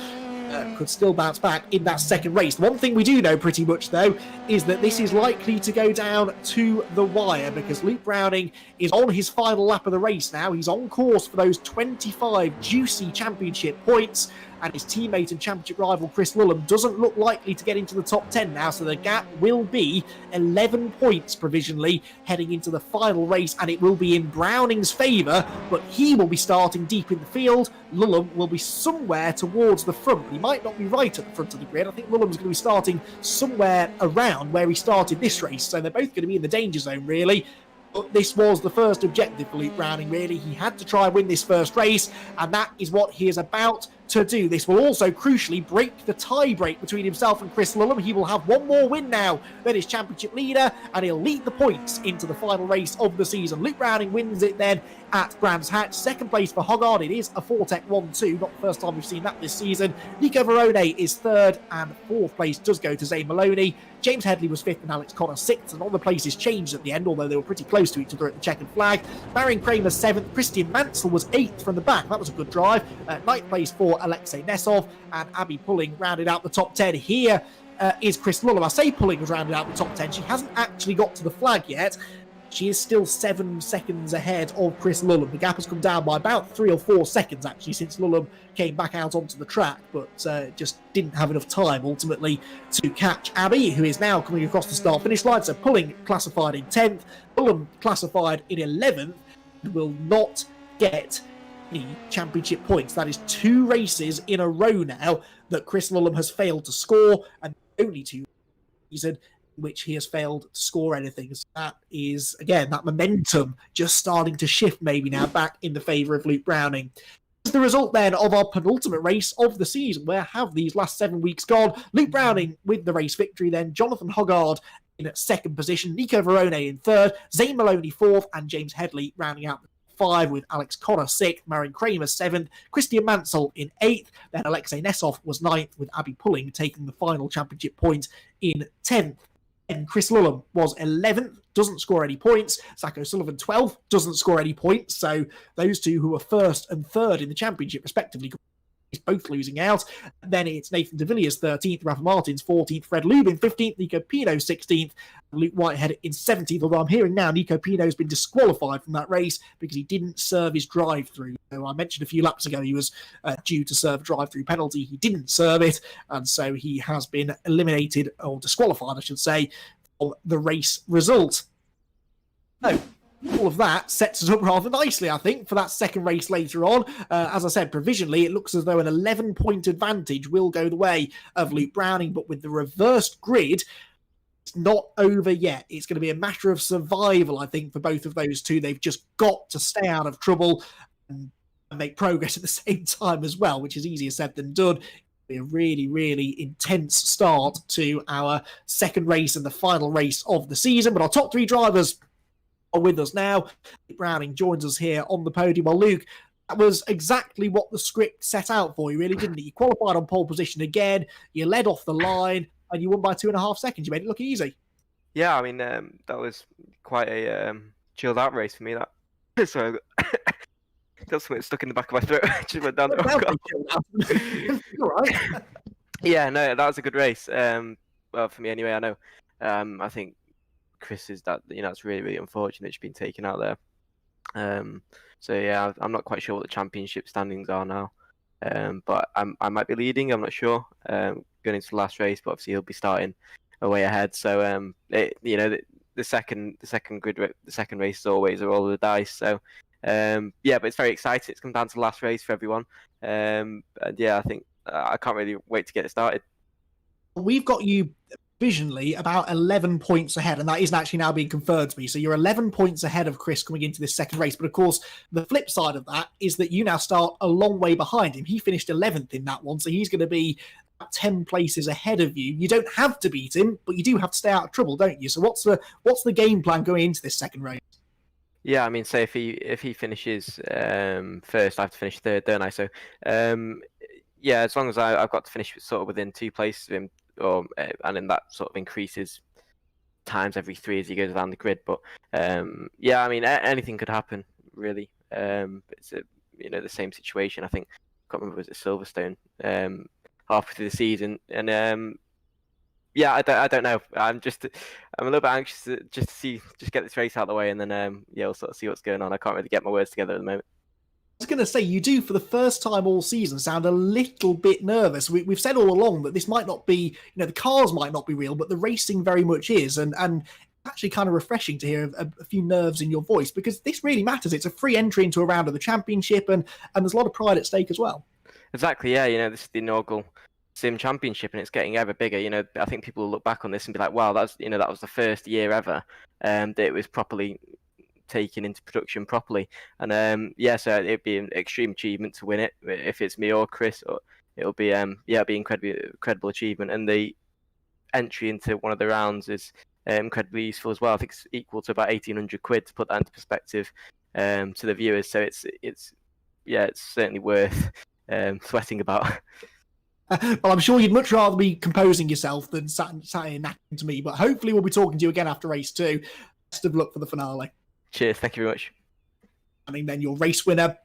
could still bounce back in that second race. One thing we do know pretty much, though, is that this is likely to go down to the wire because Luke Browning is on his final lap of the race now. He's on course for those 25 juicy championship points, and his teammate and championship rival Chris Lulham doesn't look likely to get into the top 10 now, so the gap will be 11 points provisionally heading into the final race, and it will be in Browning's favour, but he will be starting deep in the field. Lulham will be somewhere towards the front. He might not be right at the front of the grid. I think Lulham's going to be starting somewhere around where he started this race, so they're both going to be in the danger zone, really. But this was the first objective for Luke Browning, really. He had to try and win this first race, and that is what he is about to do. This will also crucially break the tie break between himself and Chris Lulham. He will have one more win now than his championship leader, and he'll lead the points into the final race of the season. Luke Browning wins it then at Brands Hatch. Second place for Hoggard. It is a Fortec 1-2. Not the first time we've seen that this season. Nico Verone is third, and fourth place does go to Zane Maloney. James Headley was fifth and Alex Connor sixth, and all the places changed at the end, although they were pretty close to each other at the checkered flag. Marion Kramer seventh. Christian Mansell was eighth from the back. That was a good drive. Ninth place for Alexei Nesov, and Abby Pulling rounded out the top 10. Here is Chris Lulham. I say Pulling was rounded out the top 10. She hasn't actually got to the flag yet. She is still 7 seconds ahead of Chris Lulham. The gap has come down by about 3 or 4 seconds, actually, since Lulham came back out onto the track, but just didn't have enough time, ultimately, to catch Abby, who is now coming across the start-finish line. So Pulling classified in 10th, Lulham classified in 11th, and will not get any championship points. That is 2 races in a row now that Chris Lulham has failed to score, and only 2 season which he has failed to score anything. So that is, again, that momentum just starting to shift maybe now back in the favour of Luke Browning. As the result then of our penultimate race of the season, where have these last 7 weeks gone? Luke Browning with the race victory then, Jonathan Hoggard in second position, Nico Verone in third, Zane Maloney fourth, and James Headley rounding out the 5 with Alex Connor 6th, Marion Kramer 7th, Christian Mansell in 8th, then Alexei Nesov was 9th, with Abby Pulling taking the final championship point in 10th. And Chris Lulham was 11th, doesn't score any points. Zach O'Sullivan 12th, doesn't score any points. So those two who were first and third in the championship, respectively, is both losing out. Then it's Nathan de Villiers 13th, Rafa Martins 14th, Fred Lubin 15th, Nico Pino 16th, Luke Whitehead in 17th. Although I'm hearing now Nico Pino has been disqualified from that race because he didn't serve his drive-through. So I mentioned a few laps ago he was due to serve a drive-through penalty. He didn't serve it, and so he has been eliminated, or disqualified, I should say, from the race result. So all of that sets us up rather nicely, I think, for that second race later on. As I said, provisionally, it looks as though an 11-point advantage will go the way of Luke Browning, but with the reversed grid, it's not over yet. It's going to be a matter of survival, I think, for both of those two. They've just got to stay out of trouble and make progress at the same time as well, which is easier said than done. Be a really, really intense start to our second race and the final race of the season. But our top 3 drivers are with us now. Luke Browning joins us here on the podium. Well, Luke, that was exactly what the script set out for you, really, didn't it? You qualified on pole position again, you led off the line, and you won by 2.5 seconds. You made it look easy. Yeah, I mean, that was quite a chilled out race for me. That so got something stuck in the back of my throat. Just went down. All right. Yeah, no, that was a good race. Well, for me anyway. I know. I think Chris is that, it's really, really unfortunate she's been taken out there. So yeah, I'm not quite sure what the championship standings are now. But I might be leading. I'm not sure. Going into the last race, but obviously he'll be starting away ahead. So the second race is always a roll of the dice. So yeah, but it's very exciting. It's come down to the last race for everyone. And yeah, I think I can't really wait to get it started. We've got you visually about 11 points ahead, and that isn't actually now being confirmed to me. So you're 11 points ahead of Chris coming into this second race. But of course, the flip side of that is that you now start a long way behind him. He finished 11th in that one, so he's going to be 10 places ahead of you. You don't have to beat him, but you do have to stay out of trouble, don't you? So what's the game plan going into this second race? Yeah, I mean, say if he finishes first, I have to finish third, don't I? So yeah, as long as I've got to finish sort of within 2 places of him, and then that sort of increases times every 3 as he goes around the grid. But yeah, I mean, anything could happen really. It's the same situation. I think I can't remember, was it Silverstone halfway through the season, and yeah, I don't know. I'm a little bit anxious to just get this race out of the way, and then yeah, we'll sort of see what's going on. I can't really get my words together at the moment. I was going to say, you do, for the first time all season, sound a little bit nervous. We've said all along that this might not be, the cars might not be real, but the racing very much is. And actually kind of refreshing to hear a few nerves in your voice, because this really matters. It's a free entry into a round of the championship, and there's a lot of pride at stake as well. Exactly, yeah. This is the inaugural Sim Championship, and it's getting ever bigger. I think people will look back on this and be like, wow, that was the first year ever that it was properly taken into production properly. And yeah, so it'd be an extreme achievement to win it. If it's me or Chris, or it'll be it'd be incredible achievement. And the entry into one of the rounds is incredibly useful as well. I think it's equal to about 1,800 quid, to put that into perspective to the viewers. So it's certainly worth sweating about. Well, I'm sure you'd much rather be composing yourself than sat here napping to me, but hopefully we'll be talking to you again after race 2. Best of luck for the finale. Cheers, thank you very much. I mean, then your race winner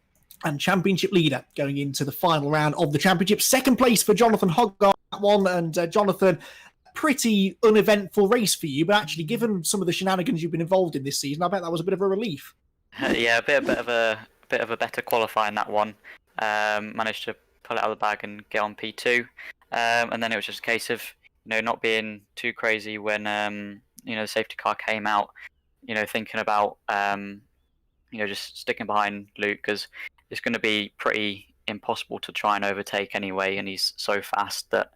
and championship leader going into the final round of the championship. Second place for Jonathan Hogarth, that one. And Jonathan, pretty uneventful race for you, but actually, given some of the shenanigans you've been involved in this season, I bet that was a bit of a relief. Yeah, a bit of a better qualifying, that one. Managed to pull it out of the bag and get on P2, and then it was just a case of not being too crazy when the safety car came out. Thinking about just sticking behind Luke, because it's going to be pretty impossible to try and overtake anyway, and he's so fast that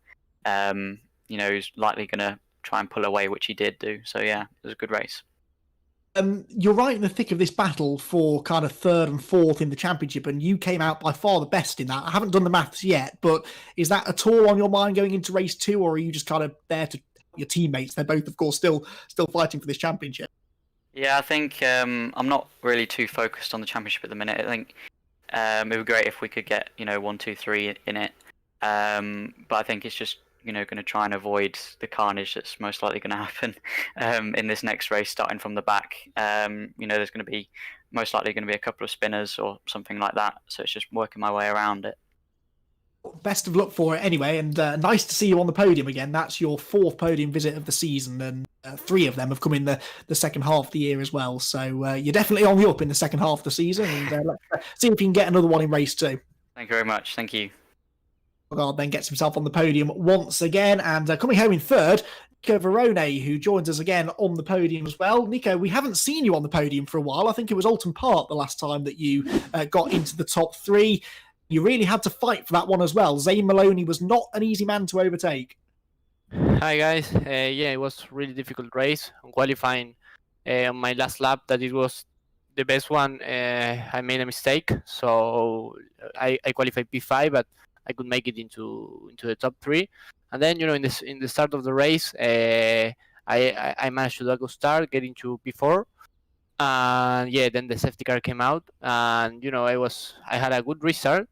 he's likely going to try and pull away, which he did do. So yeah, it was a good race. You're right in the thick of this battle for kind of third and fourth in the championship, and you came out by far the best in that. I haven't done the maths yet, but is that at all on your mind going into race 2, or are you just kind of there to help your teammates? They're both, of course, still fighting for this championship. Yeah, I think I'm not really too focused on the championship at the minute. I think it would be great if we could get 1, 2, 3 in it, but I think it's just going to try and avoid the carnage that's most likely going to happen in this next race, starting from the back. There's going to be most likely going to be a couple of spinners or something like that, so it's just working my way around it. Best of luck for it anyway, and nice to see you on the podium again. That's your 4th podium visit of the season, and 3 of them have come in the second half of the year as well. So you're definitely on the up in the second half of the season, and let's see if you can get another one in race 2. Thank you very much. Thank you. Hogarth then gets himself on the podium once again, and coming home in 3rd, Nico Verone, who joins us again on the podium as well. Nico, we haven't seen you on the podium for a while. I think it was Alton Park the last time that you got into the top 3. You really had to fight for that one as well. Zane Maloney was not an easy man to overtake. Hi guys, yeah, it was a really difficult race. On qualifying on my last lap, that it was the best one, I made a mistake, so I qualified P5, but I could make it into the top 3. And then in the start of the race, I managed to do a good start, get into P4, and yeah, then the safety car came out, and I had a good restart.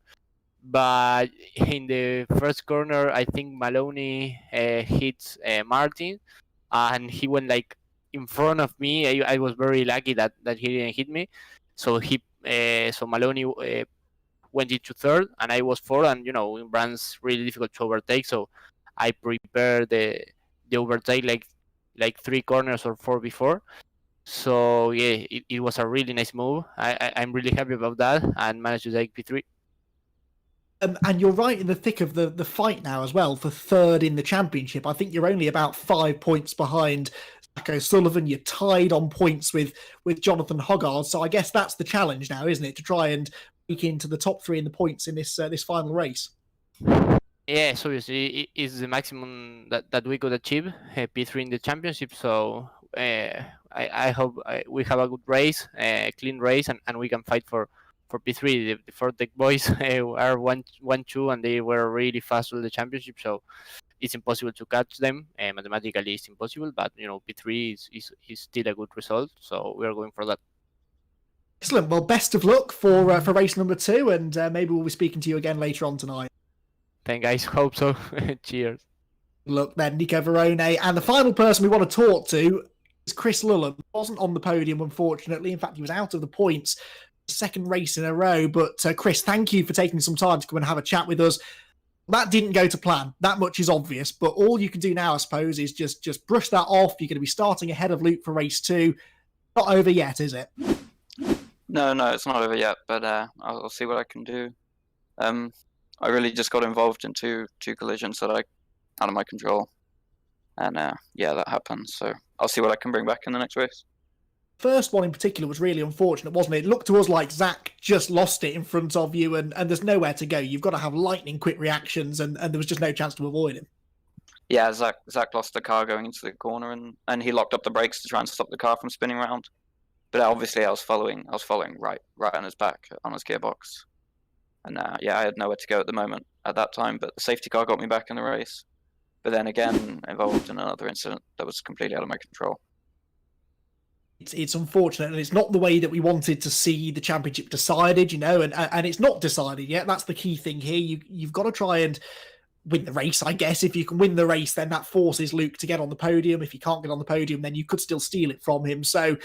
But in the first corner, I think Maloney hits Martin, and he went like in front of me. I was very lucky that he didn't hit me. So Maloney went into 3rd, and I was 4th. And in Brand's really difficult to overtake, so I prepared the overtake like 3 corners or 4 before. So yeah, it was a really nice move. I'm really happy about that, and managed to take P3. And you're right in the thick of the fight now as well for 3rd in the championship. I think you're only about 5 points behind Zach O'Sullivan. You're tied on points with Jonathan Hogarth. So I guess that's the challenge now, isn't it, to try and break into the top 3 in the points in this final race? Yeah, so obviously it is the maximum that we could achieve, P3 in the championship. So I hope we have a good race, a clean race, and we can fight for P3. The Fortec boys are 1-2, and they were really fast through the championship, so it's impossible to catch them. Mathematically, it's impossible, but P3 is still a good result, so we are going for that. Excellent. Well, best of luck for race number 2, and maybe we'll be speaking to you again later on tonight. Thank guys. Hope so. Cheers. Look then, Nico Verone, and the final person we want to talk to, Chris Lulham wasn't on the podium, unfortunately. In fact, he was out of the points, second race in a row. But Chris, thank you for taking some time to come and have a chat with us. That didn't go to plan. That much is obvious. But all you can do now, I suppose, is just brush that off. You're going to be starting ahead of Luke for race 2. Not over yet, is it? No, it's not over yet, but I'll see what I can do. I really just got involved in two collisions that I out of my control, and that happened. So I'll see what I can bring back in the next race. First one in particular was really unfortunate, wasn't it? It looked to us like Zach just lost it in front of you, and there's nowhere to go. You've got to have lightning quick reactions, and there was just no chance to avoid him. Yeah, Zach lost the car going into the corner, and he locked up the brakes to try and stop the car from spinning around. But obviously, I was following right on his back, on his gearbox, and I had nowhere to go at the moment at that time. But the safety car got me back in the race. But then again, involved in another incident that was completely out of my control. It's unfortunate, and it's not the way that we wanted to see the championship decided, and it's not decided yet. That's the key thing here. You've got to try and win the race, I guess. If you can win the race, then that forces Luke to get on the podium. If he can't get on the podium, then you could still steal it from him. So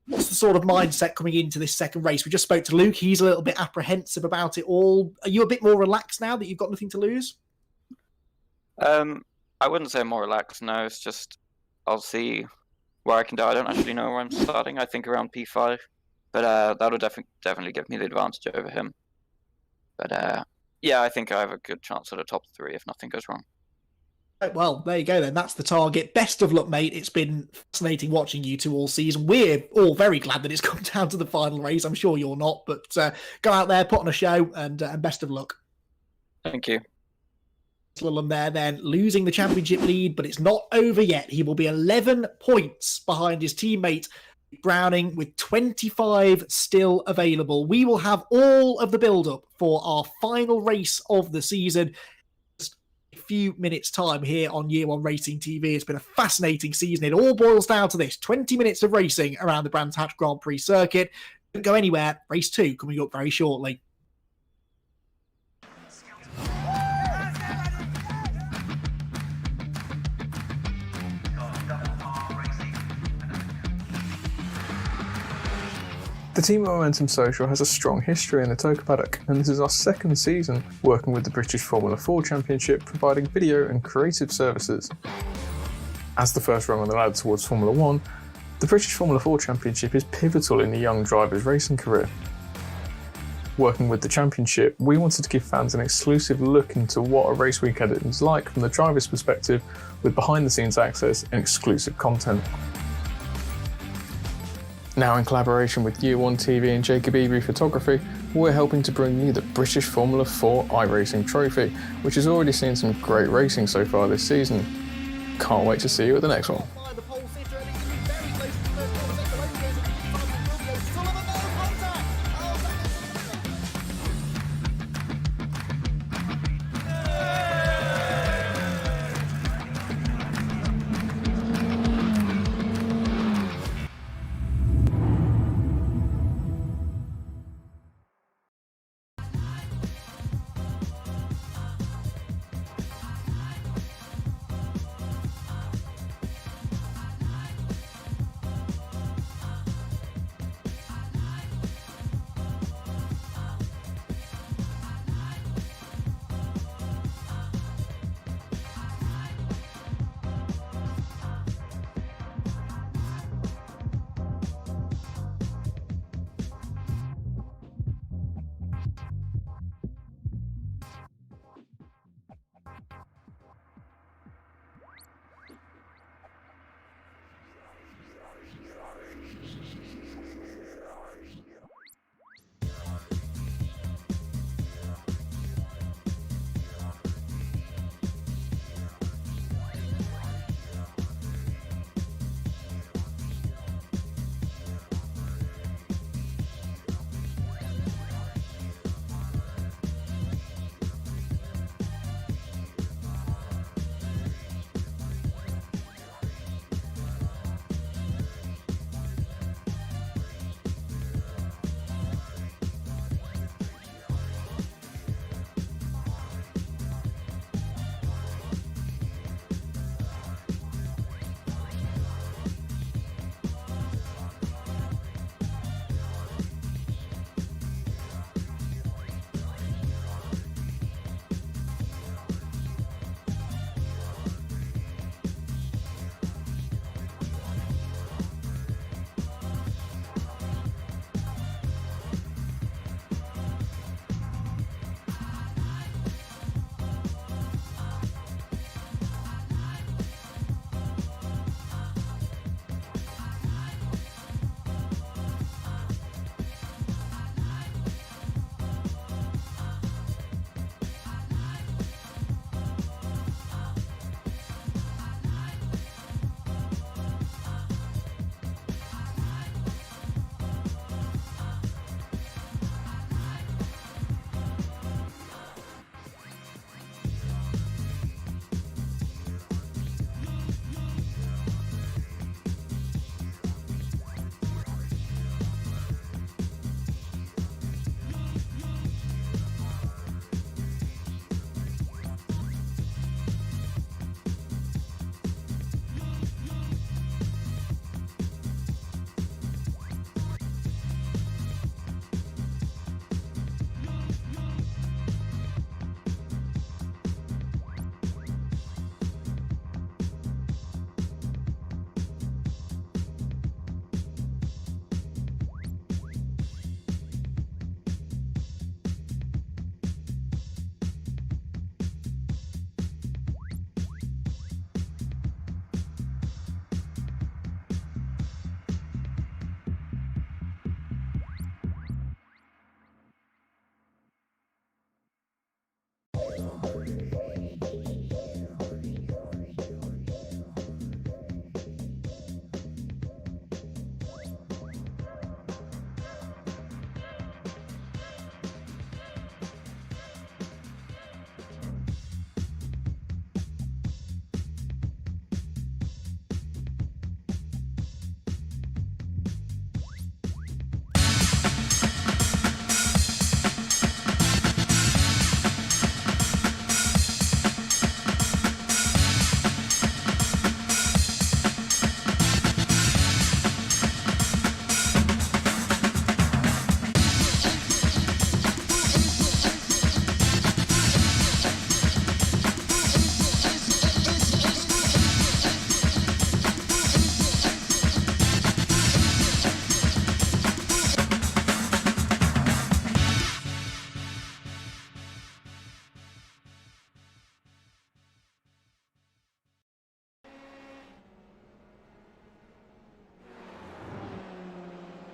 what's the sort of mindset coming into this second race? We just spoke to Luke. He's a little bit apprehensive about it all. Are you a bit more relaxed now that you've got nothing to lose? I wouldn't say more relaxed, no. It's just I'll see where I can do. I don't actually know where I'm starting. I think around P5, but that'll definitely give me the advantage over him. But I think I have a good chance at a top 3 if nothing goes wrong. Well, there you go then. That's the target. Best of luck, mate. It's been fascinating watching you two all season. We're all very glad that it's come down to the final race. I'm sure you're not, but go out there, put on a show, and best of luck. Thank you. Lulham there then losing the championship lead, but it's not over yet. He will be 11 points behind his teammate Browning with 25 still available. We will have all of the build-up for our final race of the season just a few minutes time here on Year One Racing TV. It's been a fascinating season. It all boils down to this: 20 minutes of racing around the Brands Hatch Grand Prix circuit. Don't go anywhere. Race 2 coming up very shortly. The team at Momentum Social has a strong history in the Toka paddock, and this is our second season working with the British Formula 4 Championship, providing video and creative services. As the first rung on the ladder towards Formula 1, the British Formula 4 Championship is pivotal in the young driver's racing career. Working with the championship, we wanted to give fans an exclusive look into what a race weekend is like from the driver's perspective, with behind-the-scenes access and exclusive content. Now in collaboration with Year One TV and Jacob Ebury Photography, we're helping to bring you the British Formula 4 iRacing Trophy, which has already seen some great racing so far this season. Can't wait to see you at the next one.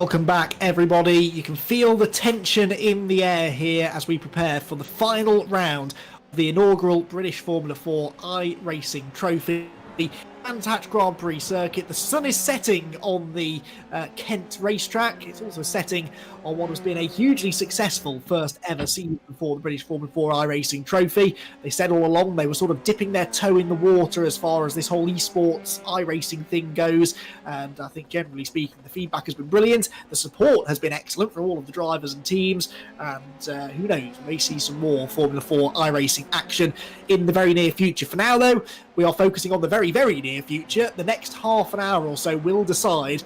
Welcome back, everybody. You can feel the tension in the air here as we prepare for the final round of the inaugural British Formula 4 iRacing Trophy. Brands Hatch Grand Prix circuit. The sun is setting on the Kent racetrack. It's also setting on what has been a hugely successful first ever season for the British Formula 4 iRacing Trophy. They said all along they were sort of dipping their toe in the water as far as this whole esports iRacing thing goes, and I think generally speaking the feedback has been brilliant. The support has been excellent for all of the drivers and teams, and who knows, we may see some more Formula 4 iRacing action in the very near future. For now though, we are focusing on the very, very near future. The next half an hour or so will decide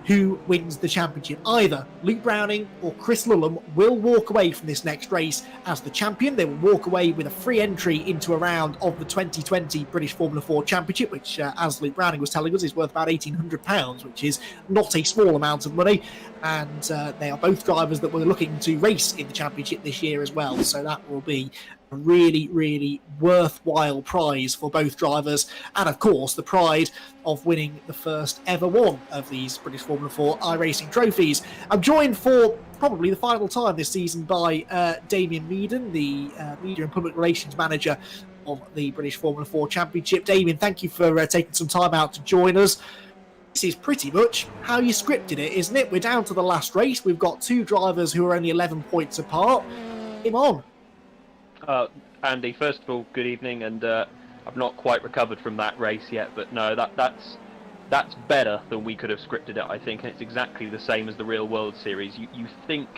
who wins the championship. Either Luke Browning or Chris Lulham will walk away from this next race as the champion. They will walk away with a free entry into a round of the 2020 British Formula 4 Championship, which, as Luke Browning was telling us, is worth about £1,800, which is not a small amount of money. And they are both drivers that were looking to race in the championship this year as well. So that will be a really, really worthwhile prize for both drivers, and of course the pride of winning the first ever one of these British Formula 4 iRacing trophies. I'm joined for probably the final time this season by Damien Meaden, the Media and Public Relations Manager of the British Formula 4 Championship. Damien, thank you for taking some time out to join us. This is pretty much how you scripted it, isn't it? We're down to the last race. We've got two drivers who are only 11 points apart. Game on. Andy, first of all, good evening, and I've not quite recovered from that race yet, but no, that's better than we could have scripted it, I think, and it's exactly the same as the Real World Series. You think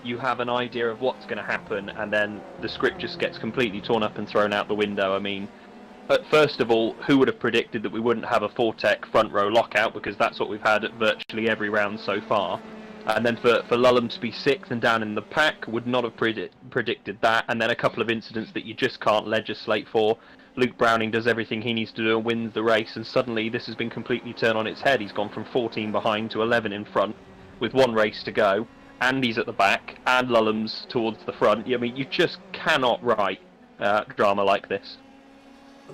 you have an idea of what's going to happen, and then the script just gets completely torn up and thrown out the window. I mean, but first of all, who would have predicted that we wouldn't have a Fortec front row lockout, because that's what we've had at virtually every round so far. And then for Lulham to be sixth and down in the pack, would not have predicted that. And then a couple of incidents that you just can't legislate for. Luke Browning does everything he needs to do and wins the race, and suddenly this has been completely turned on its head. He's gone from 14 behind to 11 in front with one race to go. Andy's at the back and Lulham's towards the front. I mean, you just cannot write drama like this.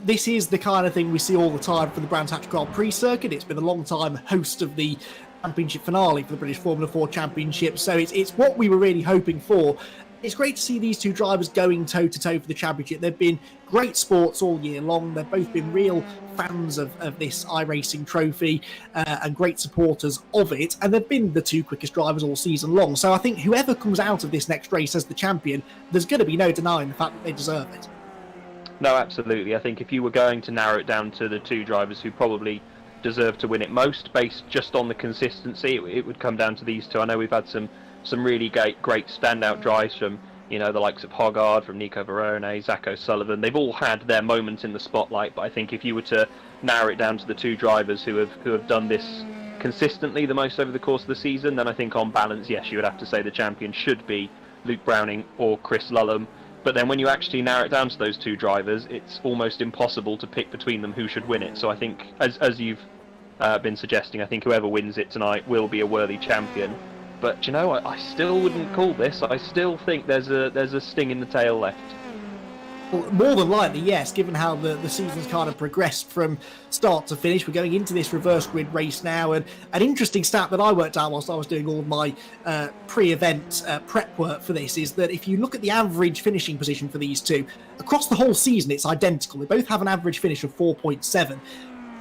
This is the kind of thing we see all the time for the Brands Hatch Grand Prix circuit. It's been a long time host of the championship finale for the British Formula 4 Championship, so it's what we were really hoping for. It's great to see these two drivers going toe-to-toe for the championship. They've been great sports all year long. They've both been real fans of this iRacing trophy and great supporters of it, and they've been the two quickest drivers all season long. So I think whoever comes out of this next race as the champion, there's going to be no denying the fact that they deserve it. No, absolutely. I think if you were going to narrow it down to the two drivers who probably deserve to win it most, based just on the consistency, it would come down to these two. I know we've had some really great standout drives from, you know, the likes of Hoggard, from Nico Verone, Zach O'Sullivan. They've all had their moments in the spotlight, but I think if you were to narrow it down to the two drivers who have done this consistently the most over the course of the season, then I think on balance, yes, you would have to say the champion should be Luke Browning or Chris Lulham. But then when you actually narrow it down to those two drivers, it's almost impossible to pick between them who should win it. So I think, as you've been suggesting, I think whoever wins it tonight will be a worthy champion. But you know, I still wouldn't call this. I still think there's a sting in the tail left. Well, more than likely, yes, given how the season's kind of progressed from start to finish. We're going into this reverse grid race now, and an interesting stat that I worked out whilst I was doing all of my pre-event prep work for this is that if you look at the average finishing position for these two, across the whole season it's identical. They both have an average finish of 4.7.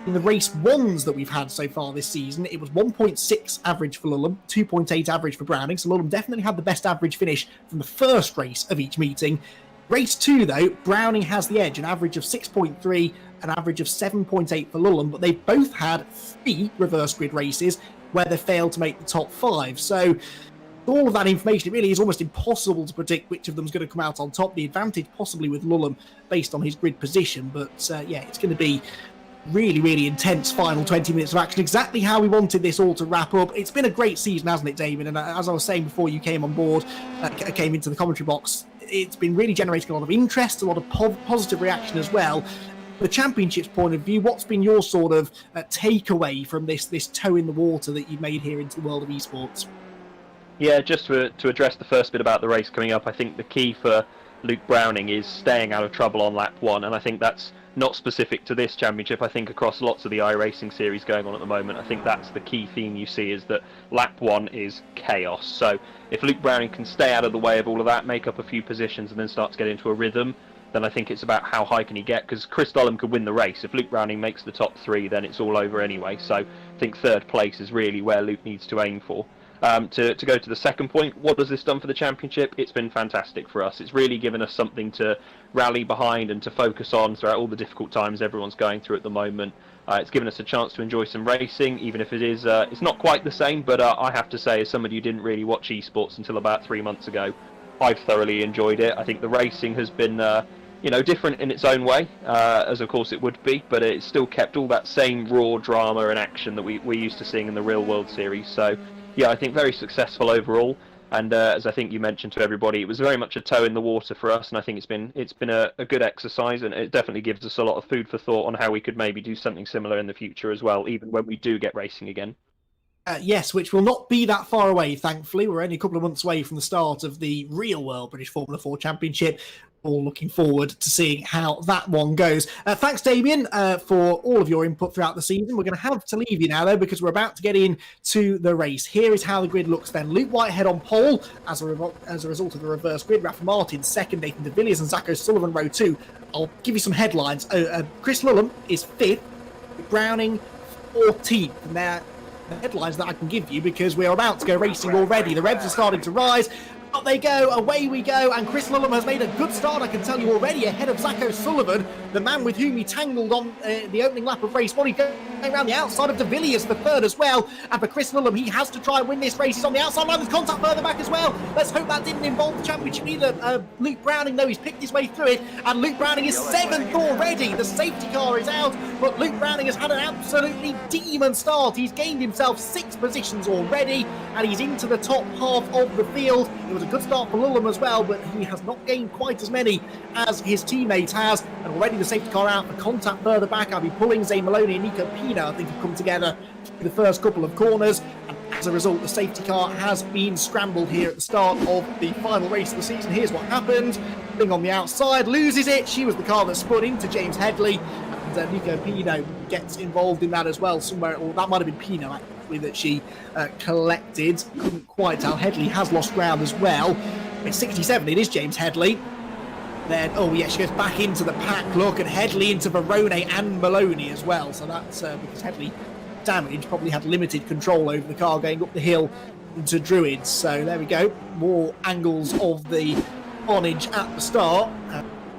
In the race ones that we've had so far this season, it was 1.6 average for Lulham, 2.8 average for Browning, so Lulham definitely had the best average finish from the first race of each meeting. Race 2, though, Browning has the edge, an average of 6.3, an average of 7.8 for Lulham, but they've both had 3 reverse grid races where they failed to make the top 5. So all of that information, it really is almost impossible to predict which of them is going to come out on top. The advantage possibly with Lulham based on his grid position, but yeah, it's going to be really, really intense final 20 minutes of action, exactly how we wanted this all to wrap up. It's been a great season, hasn't it, David? And as I was saying before you came on board, came into the commentary box, it's been really generating a lot of interest, a lot of positive reaction as well. From the championship's point of view, what's been your sort of takeaway from this toe in the water that you've made here into the world of esports? Yeah, just to address the first bit about the race coming up, I think the key for Luke Browning is staying out of trouble on lap 1, and I think that's not specific to this championship. I think across lots of the iRacing series going on at the moment, I think that's the key theme you see, is that lap 1 is chaos. So if Luke Browning can stay out of the way of all of that, make up a few positions, and then start to get into a rhythm, then I think it's about how high can he get, because Chris Dollum could win the race. If Luke Browning makes the top 3, then it's all over anyway. So I think 3rd place is really where Luke needs to aim for. To go to the second point, what has this done for the championship? It's been fantastic for us. It's really given us something to rally behind and to focus on throughout all the difficult times everyone's going through at the moment. It's given us a chance to enjoy some racing, even if it is it's not quite the same, but I have to say, as somebody who didn't really watch esports until about 3 months ago, I've thoroughly enjoyed it. I think the racing has been different in its own way, as of course it would be, but it's still kept all that same raw drama and action that we're used to seeing in the real world series. So yeah, I think very successful overall, and as I think you mentioned to everybody, it was very much a toe in the water for us, and I think it's been a good exercise, and it definitely gives us a lot of food for thought on how we could maybe do something similar in the future as well, even when we do get racing again. Yes, which will not be that far away, thankfully. We're only a couple of months away from the start of the real world British Formula 4 Championship. All looking forward to seeing how that one goes. Thanks, Damien, for all of your input throughout the season. We're going to have to leave you now, though, because we're about to get into the race. Here is how the grid looks then. Luke Whitehead on pole as a result of the reverse grid. Rafa Martin second, Nathan de Villiers and Zacho Sullivan row 2. I'll give you some headlines. Chris Lullum is 5th, Browning 14th. And they're the headlines that I can give you because we're about to go racing already. The revs are starting to rise. Up they go, away we go, and Chris Lullum has made a good start, I can tell you already, ahead of Zacho Sullivan, the man with whom he tangled on the opening lap of race 1. He's going around the outside of de Villiers for 3rd as well, and for Chris Lullum, he has to try and win this race. He's on the outside line, there's contact further back as well. Let's hope that didn't involve the championship either. Luke Browning, though, he's picked his way through it, and Luke Browning is 7th already. The safety car is out, but Luke Browning has had an absolutely demon start. He's gained himself 6 positions already, and he's into the top half of the field. It was a good start for Lullum as well, but he has not gained quite as many as his teammate has, and already the safety car out for contact further back. I'll be pulling Zane Maloney and Nico Pino, I think, have come together through the first couple of corners, and as a result the safety car has been scrambled here at the start of the final race of the season. Here's what happened. Thing on the outside, loses it. She was the car that spun into James Headley, and Nico Pino gets involved in that as well somewhere, or that might have been Pino actually that she collected. Couldn't quite tell. Headley has lost ground as well. It's 67, it is James Headley. Then, oh yeah, she goes back into the pack. Look at Headley into Verone and Maloney as well. So that's because Headley damaged, probably had limited control over the car going up the hill into Druids. So there we go. More angles of the carnage at the start.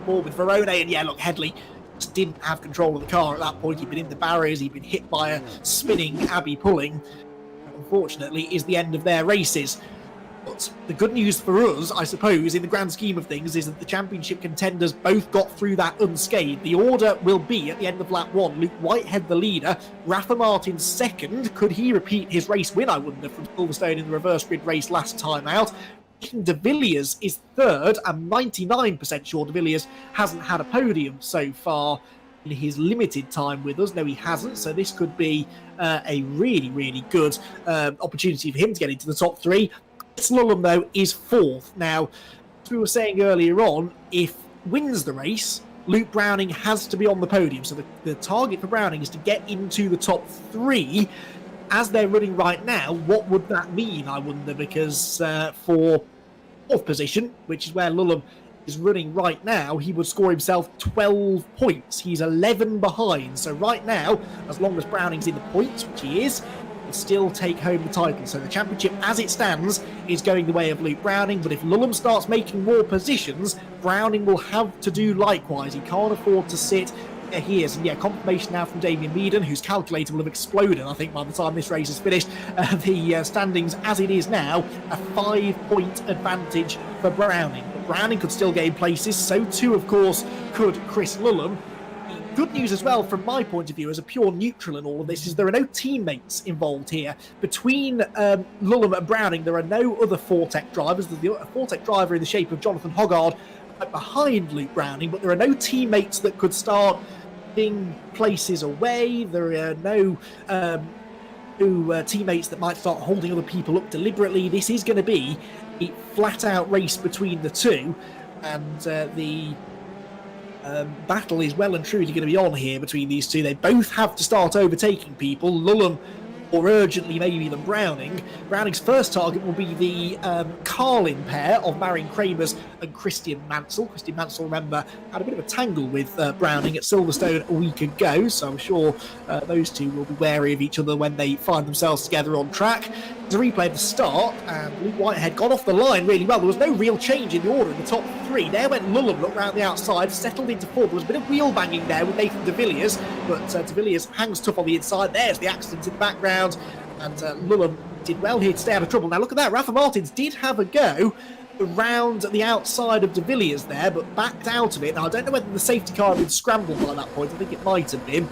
More with Verone, and yeah, look, Headley just didn't have control of the car at that point. He'd been in the barriers, he'd been hit by a spinning Abby Pulling. Unfortunately, is the end of their races. But the good news for us, I suppose, in the grand scheme of things, is that the championship contenders both got through that unscathed. The order will be, at the end of lap 1, Luke Whitehead the leader, Rafa Martin second. Could he repeat his race win, I wonder, from Silverstone in the reverse grid race last time out? De Villiers is 3rd. I'm 99% sure De Villiers hasn't had a podium so far in his limited time with us. No, he hasn't, so this could be a really, really good opportunity for him to get into the top 3. Chris Lullum, though, is 4th. Now, as we were saying earlier on, if wins the race, Luke Browning has to be on the podium. So the target for Browning is to get into the top 3. As they're running right now, what would that mean, I wonder? Because for 4th position, which is where Lullum is running right now, he would score himself 12 points. He's 11 behind. So right now, as long as Browning's in the points, which he is, will still take home the title. So the championship, as it stands, is going the way of Luke Browning. But if Lullum starts making more positions, Browning will have to do likewise. He can't afford to sit he is. And yeah, confirmation now from Damien Meaden, whose calculator will have exploded, I think, by the time this race is finished. The standings as it is now, a 5-point advantage for Browning. But Browning could still gain places, so too, of course, could Chris Lullum. Good news as well, from my point of view, as a pure neutral in all of this, is there are no teammates involved here. Between Lullum and Browning, there are no other Fortec drivers. There's a Fortec driver in the shape of Jonathan Hoggard behind Luke Browning, but there are no teammates that could start being places away. There are no teammates that might start holding other people up deliberately. This is going to be a flat-out race between the two, and the battle is well and truly going to be on here between these two. They both have to start overtaking people. Lulham more urgently maybe than Browning. Browning's first target will be the Carlin pair of Marion Kramers and Christian Mansell. Christian Mansell, remember, had a bit of a tangle with Browning at Silverstone a week ago, so I'm sure those two will be wary of each other when they find themselves together on track. There's a replay at the start, and Luke Whitehead got off the line really well. There was no real change in the order in the top three. There went Lulham, looked round the outside, settled into fourth. There was a bit of wheel banging there with Nathan de Villiers, but de Villiers hangs tough on the inside. There's the accident in the background, and Lulham did well here to stay out of trouble. Now look at that, Rafa Martins did have a go around the outside of de Villiers there, but backed out of it. Now I don't know whether the safety car had been scrambled by that point. I think it might have been.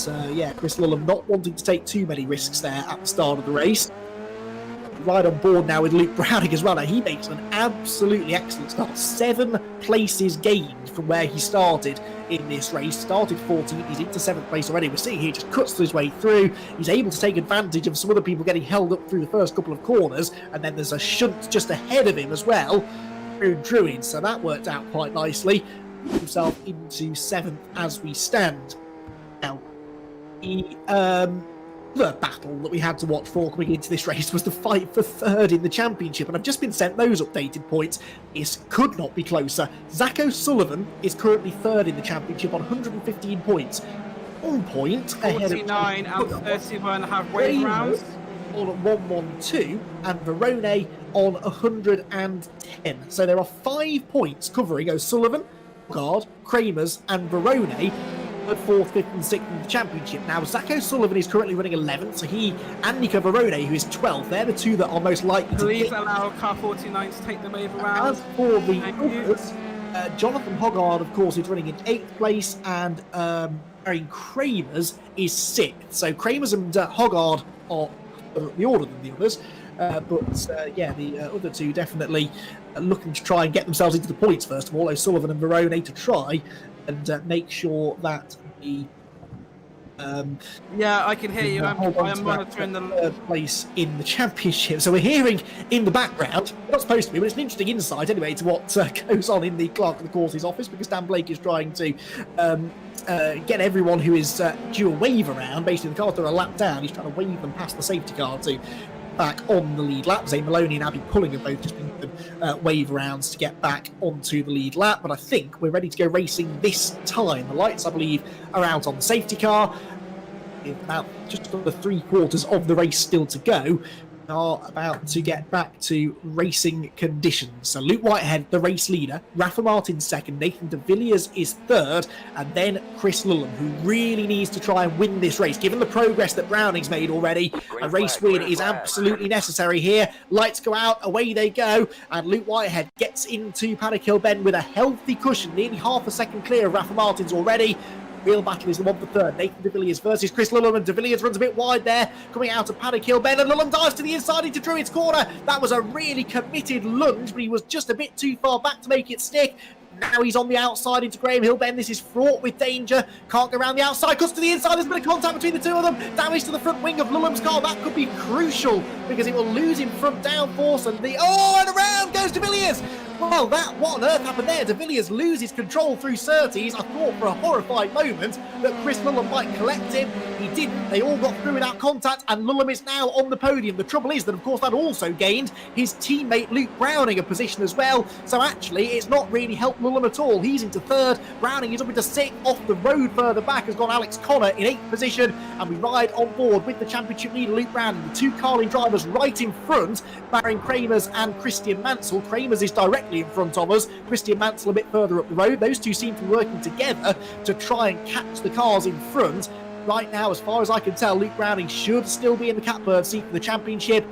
But yeah, Chris Lulham not wanting to take too many risks there at the start of the race. Right on board now with Luke Browning as well. Now he makes an absolutely excellent start. 7 places gained from where he started in this race. Started 14th, he's into 7th place already. We're seeing he just cuts his way through. He's able to take advantage of some other people getting held up through the first couple of corners, and then there's a shunt just ahead of him as well through Druid, so that worked out quite nicely. Put himself into 7th as we stand. Now, the battle that we had to watch for coming into this race was the fight for 3rd in the championship, and I've just been sent those updated points. This could not be closer. Zach O'Sullivan is currently 3rd in the championship on 115 points. 1 point ahead of 49 and 31 have wave rounds on 112 and Verone on 110. So there are 5 points covering O'Sullivan, Guard, Kramers and Verone at 4th, 5th and 6th in the championship. Now, Zach O'Sullivan is currently running 11th, so he and Nico Verone, who is 12th, they're the two that are most likely to please allow car 49 to take the wave around. As for the others, Jonathan Hoggard, of course, is running in 8th place, and Marion Kramers is 6th. So Kramers and Hoggard are the order than the others. Yeah, the other two definitely looking to try and get themselves into the points first of all. O'Sullivan and Verone to try and make sure that the yeah, I can hear you. I'm monitoring the third place in the championship. So we're hearing in the background, not supposed to be, but it's an interesting insight anyway to what goes on in the clerk of the course's office, because Dan Blake is trying to get everyone who is due a wave around. Basically, the cars that are a lap down, he's trying to wave them past the safety car to back on the lead lap. Zane Maloney and Abby Pulling have both just been wave rounds to get back onto the lead lap, but I think we're ready to go racing this time. The lights, I believe, are out on the safety car. About just under 3/4 of the race still to go. Are about to get back to racing conditions. So Luke Whitehead, the race leader, Rafa Martins 2nd, Nathan de Villiers is 3rd, and then Chris Lulham, who really needs to try and win this race. Given the progress that Browning's made already, a race win is absolutely necessary here. Lights go out, away they go, and Luke Whitehead gets into Paddock Hill Bend with a healthy cushion, nearly half a second clear of Rafa Martins already. Real battle is the one for 3rd. Nathan de Villiers versus Chris Lulham, and de Villiers runs a bit wide there, coming out of Paddock Hill Bend, and Lulham dives to the inside into Druid's corner. That was a really committed lunge, but he was just a bit too far back to make it stick. Now he's on the outside into Graham Hill Bend. This is fraught with danger. Can't go around the outside. Cuts to the inside. There's a bit of contact between the two of them. Damage to the front wing of Lulham's car. That could be crucial because it will lose him front downforce. And and around goes de Villiers. Well, what on earth happened there? De Villiers loses control through Surtees. I thought for a horrified moment that Chris Lulham might collect him. He didn't. They all got through without contact, and Lulham is now on the podium. The trouble is that, of course, that also gained his teammate Luke Browning a position as well. So actually, it's not really helped Lulham at all. He's into 3rd. Browning is up into 6th. Off the road further back has gone Alex Connor in 8th position, and we ride on board with the championship leader Luke Browning. The two Carlin drivers right in front, Marion Kramers and Christian Mansell. Kramers is directly in front of us. Christian Mansell a bit further up the road. Those two seem to be working together to try and catch the cars in front. Right now, as far as I can tell, Luke Browning should still be in the catbird seat for the championship.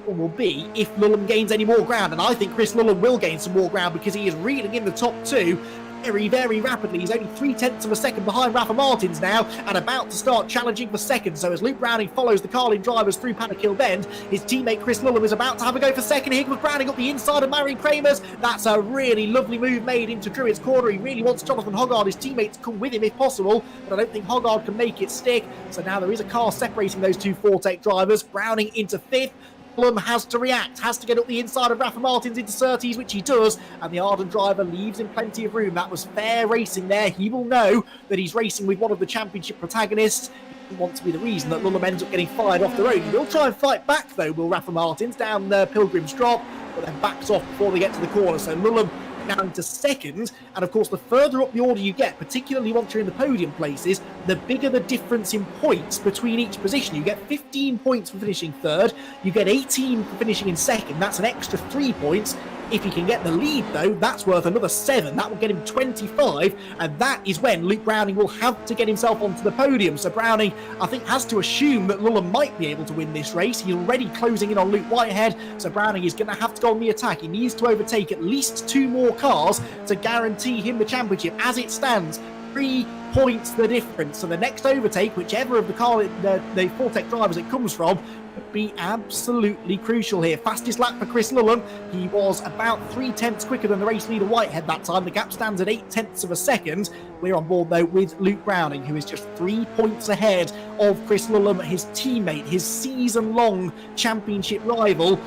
Will be if Lulham gains any more ground, and I think Chris Lulham will gain some more ground because he is reeling in the top 2 very, very rapidly. He's only 0.3 of a second behind Rafa Martins now, and about to start challenging for 2nd. So as Luke Browning follows the Carlin drivers through Paddock Hill Bend, his teammate Chris Lulham is about to have a go for 2nd. Here comes Browning up the inside of Marion Kramers. That's a really lovely move made into Druid's corner. He really wants Jonathan Hoggard, his teammate, to come with him if possible, but I don't think Hoggard can make it stick. So now there is a car separating those two Fortec drivers. Browning into 5th. Lum has to react, has to get up the inside of Rafa Martins into Surtees, which he does, and the Arden driver leaves him plenty of room. That was fair racing there. He will know that he's racing with one of the championship protagonists. He doesn't want to be the reason that Lulham ends up getting fired off the road. He will try and fight back, though, will Rafa Martins, down Pilgrim's Drop, but then backs off before they get to the corner. So Lulham down into second, and of course the further up the order you get, particularly once you're in the podium places, the bigger the difference in points between each position. You get 15 points for finishing third, you get 18 for finishing in second. That's an extra 3 points. If he can get the lead, though, that's worth another 7. That will get him 25, and that is when Luke Browning will have to get himself onto the podium. So Browning, I think, has to assume that Lulham might be able to win this race. He's already closing in on Luke Whitehead, so Browning is going to have to go on the attack. He needs to overtake at least 2 more cars to guarantee him the championship. As it stands, 3 points the difference. So the next overtake, whichever of the Fortec drivers it comes from, would be absolutely crucial here. Fastest lap for Chris Lulham. He was about 3/10 quicker than the race leader Whitehead that time. The gap stands at 0.8 of a second. We're on board though with Luke Browning, who is just 3 points ahead of Chris Lulham, his teammate, his season-long championship rival.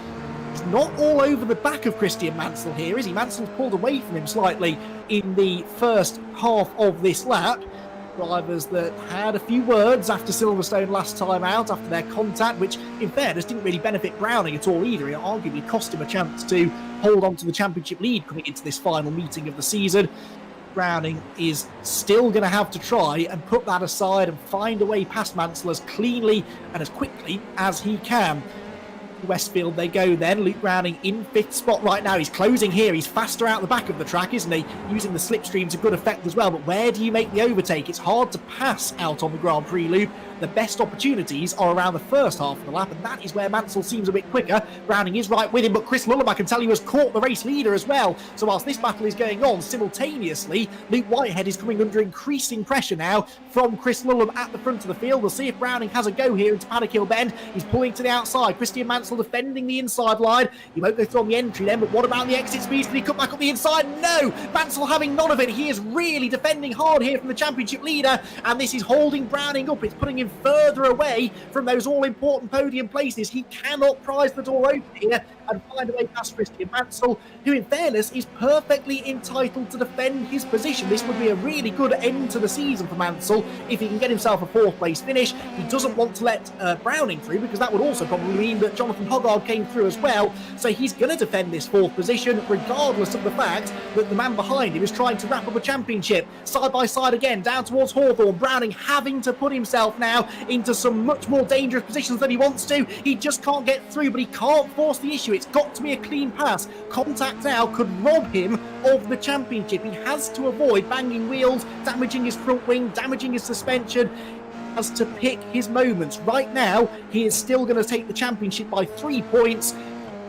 He's not all over the back of Christian Mansell here, is he? Mansell's pulled away from him slightly in the first half of this lap. Drivers that had a few words after Silverstone last time out, after their contact, which in fairness didn't really benefit Browning at all either. It arguably cost him a chance to hold on to the championship lead coming into this final meeting of the season. Browning is still going to have to try and put that aside and find a way past Mansell as cleanly and as quickly as he can. Westfield they go then. Luke Browning in 5th spot right now. He's closing here. He's faster out the back of the track, isn't he? Using the slipstream to good effect as well. But where do you make the overtake? It's hard to pass out on the Grand Prix loop. The best opportunities are around the first half of the lap, and that is where Mansell seems a bit quicker. Browning is right with him, but Chris Lulham, I can tell you, has caught the race leader as well. So whilst this battle is going on, simultaneously, Luke Whitehead is coming under increasing pressure now from Chris Lulham at the front of the field. We'll see if Browning has a go here into Paddock Hill Bend. He's pulling to the outside. Christian Mansell defending the inside line. He won't go through on the entry then, but what about the exit speeds? Did he cut back up the inside? No! Mansell having none of it. He is really defending hard here from the championship leader, and this is holding Browning up. It's putting him further away from those all-important podium places. He cannot prise the door open here and find a way past Christian Mansell, who in fairness is perfectly entitled to defend his position. This would be a really good end to the season for Mansell if he can get himself a 4th place finish. He doesn't want to let Browning through, because that would also probably mean that Jonathan Hoggard came through as well. So he's going to defend this 4th position regardless of the fact that the man behind him is trying to wrap up a championship. Side by side again down towards Hawthorne. Browning having to put himself now into some much more dangerous positions than he wants to. He just can't get through, but he can't force the issue. It's got to be a clean pass. Contact now could rob him of the championship. He has to avoid banging wheels, damaging his front wing, damaging his suspension. He has to pick his moments. Right now, he is still going to take the championship by 3 points.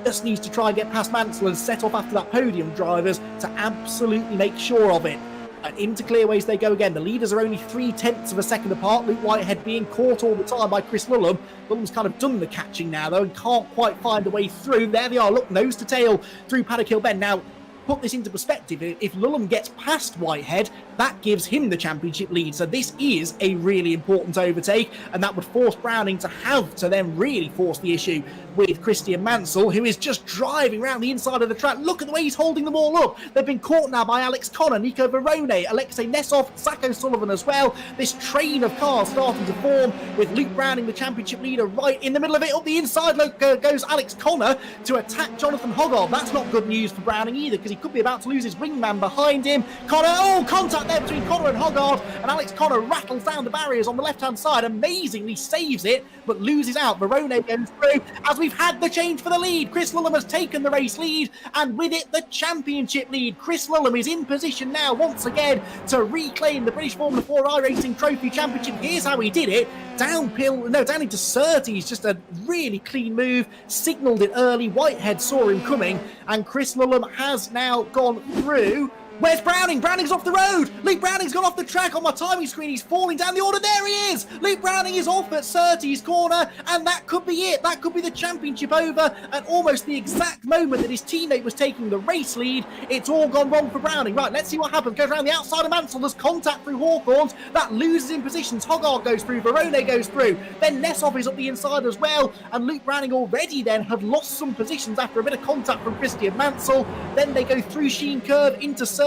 Just needs to try and get past Mansell and set off after that podium drivers to absolutely make sure of it. And into clearways they go again. The leaders are only 0.3 of a second apart. Luke Whitehead being caught all the time by Chris Lulham. Lulham's kind of done the catching now, though, and can't quite find a way through. There they are. Look, nose to tail through Paddock Hill Bend. Now, put this into perspective. If Lulham gets past Whitehead, that gives him the championship lead. So this is a really important overtake, and that would force Browning to have to then really force the issue with Christian Mansell, who is just driving around the inside of the track. Look at the way he's holding them all up. They've been caught now by Alex Connor, Nico Verone, Alexei Nesov, Zach O'Sullivan as well. This train of cars starting to form with Luke Browning, the championship leader, right in the middle of it. Up the inside goes Alex Connor to attack Jonathan Hoggard. That's not good news for Browning either, because he could be about to lose his wingman behind him. Connor, contact there between Connor and Hoggard, and Alex Connor rattles down the barriers on the left-hand side, amazingly saves it, but loses out. Verone goes through as we've had the change for the lead. Chris Lulham has taken the race lead, and with it, the championship lead. Chris Lulham is in position now, once again, to reclaim the British Formula 4 iRacing Trophy Championship. Here's how he did it. Down into Surtees, just a really clean move, signalled it early. Whitehead saw him coming, and Chris Lulham has now gone through Where's Browning? Browning's off the road. Luke Browning's gone off the track on my timing screen. He's falling down the order. There he is. Luke Browning is off at Surtees corner, and that could be it. That could be the championship over at almost the exact moment that his teammate was taking the race lead. It's all gone wrong for Browning. Right, let's see what happens. Goes around the outside of Mansell. There's contact through Hawthorns. That loses in positions. Hogarth goes through. Verone goes through. Then Nessov is up the inside as well, and Luke Browning already then had lost some positions after a bit of contact from Christian Mansell. Then they go through Sheen Curve into Surtees.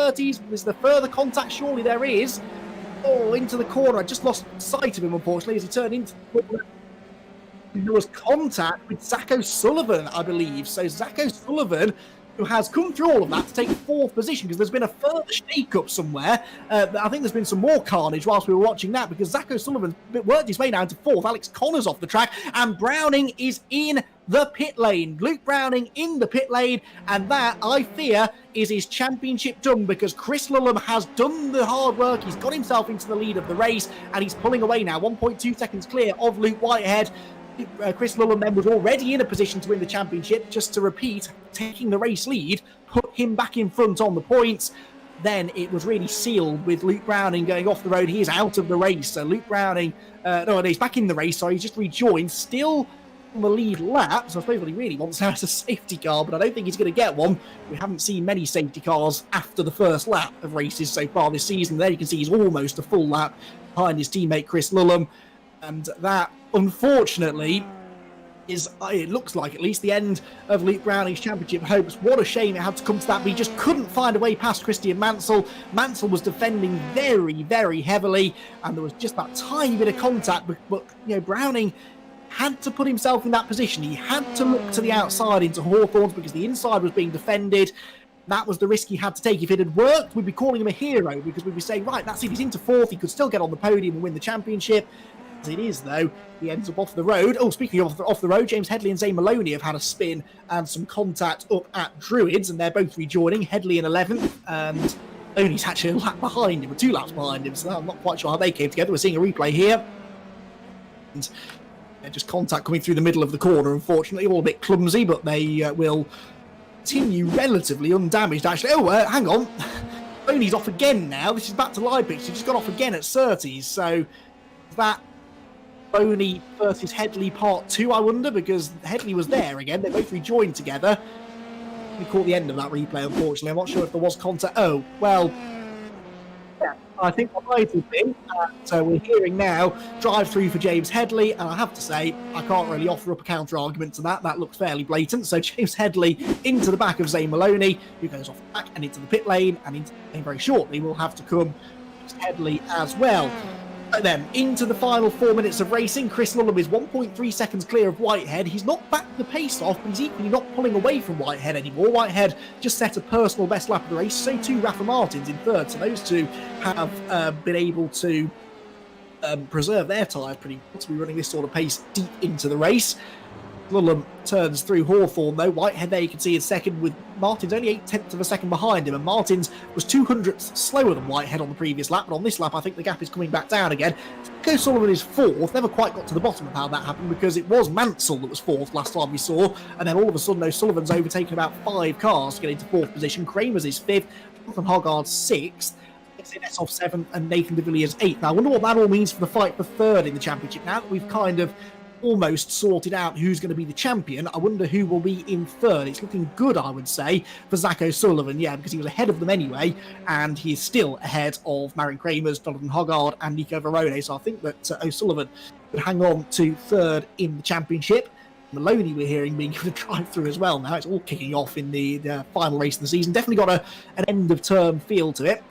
Is there further contact? Surely there is. Oh, into the corner. I just lost sight of him, unfortunately, as he turned into the corner. There was contact with Zach O'Sullivan, I believe. So Zach O'Sullivan, who has come through all of that to take 4th position, because there's been a further shake-up somewhere. I think there's been some more carnage whilst we were watching that, because Zach O'Sullivan worked his way down to 4th. Alex Connor's off the track, and Browning is in the pit lane. Luke Browning in the pit lane, and that, I fear, is his championship done, because Chris Lullum has done the hard work. He's got himself into the lead of the race, and he's pulling away now, 1.2 seconds clear of Luke Whitehead. Chris Lullum then was already in a position to win the championship. Just to repeat, taking the race lead put him back in front on the points. Then it was really sealed with Luke Browning going off the road. He is out of the race. So Luke Browning, he's back in the race. Sorry, he's just rejoined. Still on the lead lap. So I suppose what he really wants now is a safety car, but I don't think he's going to get one. We haven't seen many safety cars after the first lap of races so far this season. There you can see he's almost a full lap behind his teammate Chris Lullum. And that, unfortunately, is, it looks like at least, the end of Luke Browning's championship hopes. What a shame it had to come to that, but he just couldn't find a way past Christian Mansell. Mansell was defending very, very heavily, and there was just that tiny bit of contact, but you know, Browning had to put himself in that position. He had to look to the outside into Hawthorns because the inside was being defended. That was the risk he had to take. If it had worked, we'd be calling him a hero, because we'd be saying, right, that's it, he's into 4th, he could still get on the podium and win the championship. As it is, though, he ends up off the road. Oh, speaking of off the road, James Headley and Zane Maloney have had a spin and some contact up at Druids, and they're both rejoining. Headley in 11th, and Maloney's actually a lap behind him, or 2 laps behind him, so I'm not quite sure how they came together. We're seeing a replay here. And just contact coming through the middle of the corner, unfortunately. All a bit clumsy, but they will continue relatively undamaged, actually. Oh, hang on. Maloney's off again now. This is back to live pitch. He's just gone off again at Surtees, so that Boney versus Headley part 2, I wonder, because Headley was there again. They both rejoined together. We caught the end of that replay, unfortunately. I'm not sure if there was contact. Oh, well, yeah, I think there might have been. So we're hearing now drive through for James Headley, and I have to say, I can't really offer up a counter argument to that. That looks fairly blatant. So James Headley into the back of Zane Maloney, who goes off the back and into the pit lane, and into the lane very shortly will have to come Headley as well. Then into the final 4 minutes of racing. Chris Lullum is 1.3 seconds clear of Whitehead. He's not backed the pace off, but he's equally not pulling away from Whitehead anymore. Whitehead just set a personal best lap of the race, so too Rafa Martins in 3rd. So those two have been able to preserve their tyres pretty well to be running this sort of pace deep into the race. Lullum turns through Hawthorn, though. Whitehead there you can see in 2nd, with Martins only 0.8 of a second behind him, and Martins was 200ths slower than Whitehead on the previous lap, but on this lap I think the gap is coming back down again. O'Sullivan is 4th. Never quite got to the bottom of how that happened, because it was Mansell that was 4th last time we saw, and then all of a sudden O'Sullivan's overtaken about 5 cars to get into 4th position. Kramer's is 5th, Jonathan Hogarth's 6th, Nessov 7th, and Nathan de Villiers 8th. Now I wonder what that all means for the fight for 3rd in the championship. Now that we've kind of almost sorted out who's going to be the champion, I wonder who will be in 3rd. It's looking good, I would say, for Zach O'Sullivan, yeah, because he was ahead of them anyway, and he's still ahead of Marion Kramers, Jonathan Hoggard, and Nico Verone, so I think that O'Sullivan would hang on to 3rd in the championship. Maloney, we're hearing, being given a drive-through as well now. It's all kicking off in the final race of the season. Definitely got an end-of-term feel to it.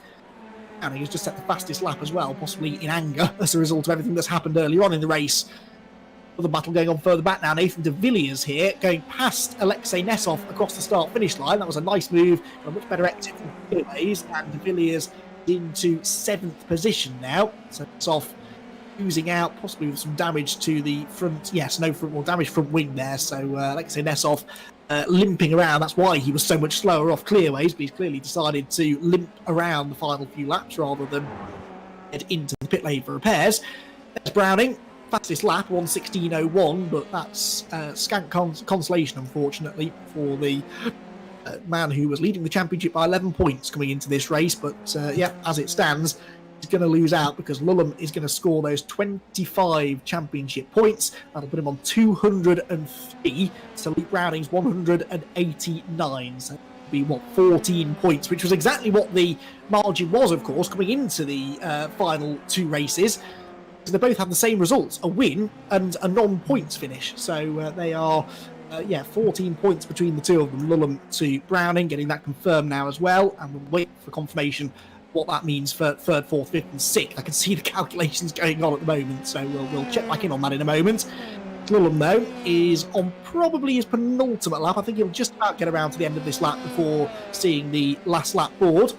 And he's just set the fastest lap as well, possibly in anger as a result of everything that's happened earlier on in the race. The battle going on further back now. Nathan de Villiers here, going past Alexei Nessov across the start-finish line. That was a nice move, a much better exit from Villiers, and de Villiers into 7th position now. So Nessov losing out, possibly with some damage to the front. Yes, no front, well, damaged front wing there. So Alexei Nessov limping around. That's why he was so much slower off clearways, but he's clearly decided to limp around the final few laps rather than head into the pit lane for repairs. There's Browning. Fastest lap, 1:16.01, but that's scant consolation, unfortunately, for the man who was leading the championship by 11 points coming into this race. But yeah, as it stands, he's going to lose out because Lulham is going to score those 25 championship points. That'll put him on 203 to Luke Browning's 189. So it'll be, 14 points, which was exactly what the margin was, of course, coming into the final two races. So they both have the same results, a win and a non-points finish. So they are... 14 points between the two of them, Lulham to Browning, getting that confirmed now as well, and we'll wait for confirmation what that means for third, fourth, fifth and sixth. I can see the calculations going on at the moment, so we'll check back in on that in a moment. Lulham, though, is on probably his penultimate lap. I think he'll just about get around to the end of this lap before seeing the last lap board.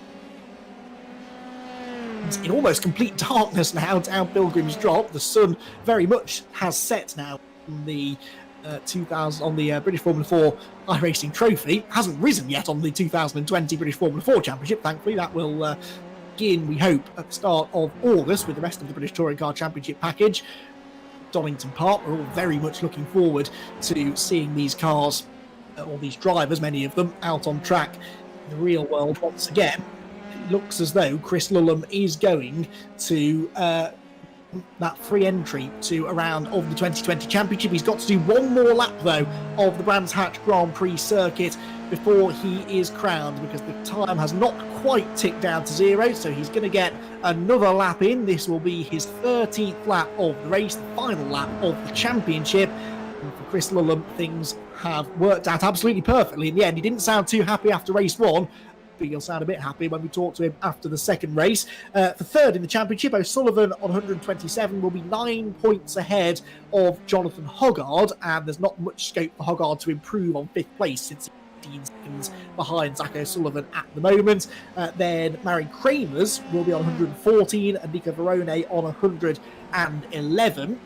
It's in almost complete darkness now down Pilgrim's Drop. The sun very much has set now in the 2000 on the British Formula 4 iRacing Trophy. Hasn't risen yet on the 2020 British Formula 4 Championship. Thankfully, that will begin, we hope, at the start of August with the rest of the British Touring Car Championship package. Donington Park, we're all very much looking forward to seeing these cars, or these drivers, many of them, out on track in the real world once again. It looks as though Chris Lulham is going to that free entry to a round of the 2020 Championship. He's got to do one more lap, though, of the Brands Hatch Grand Prix circuit before he is crowned, because the time has not quite ticked down to 0, so he's going to get another lap in. This will be his 13th lap of the race, the final lap of the championship. And for Chris Lulham, things have worked out absolutely perfectly in the end. He didn't sound too happy after race 1. He'll sound a bit happy when we talk to him after the second race. For third in the championship, O'Sullivan on 127 will be 9 points ahead of Jonathan Hoggard, and there's not much scope for Hoggard to improve on 5th place since he's 15 seconds behind Zach O'Sullivan at the moment. Then Marion Kramers will be on 114 and Nico Verone on 111.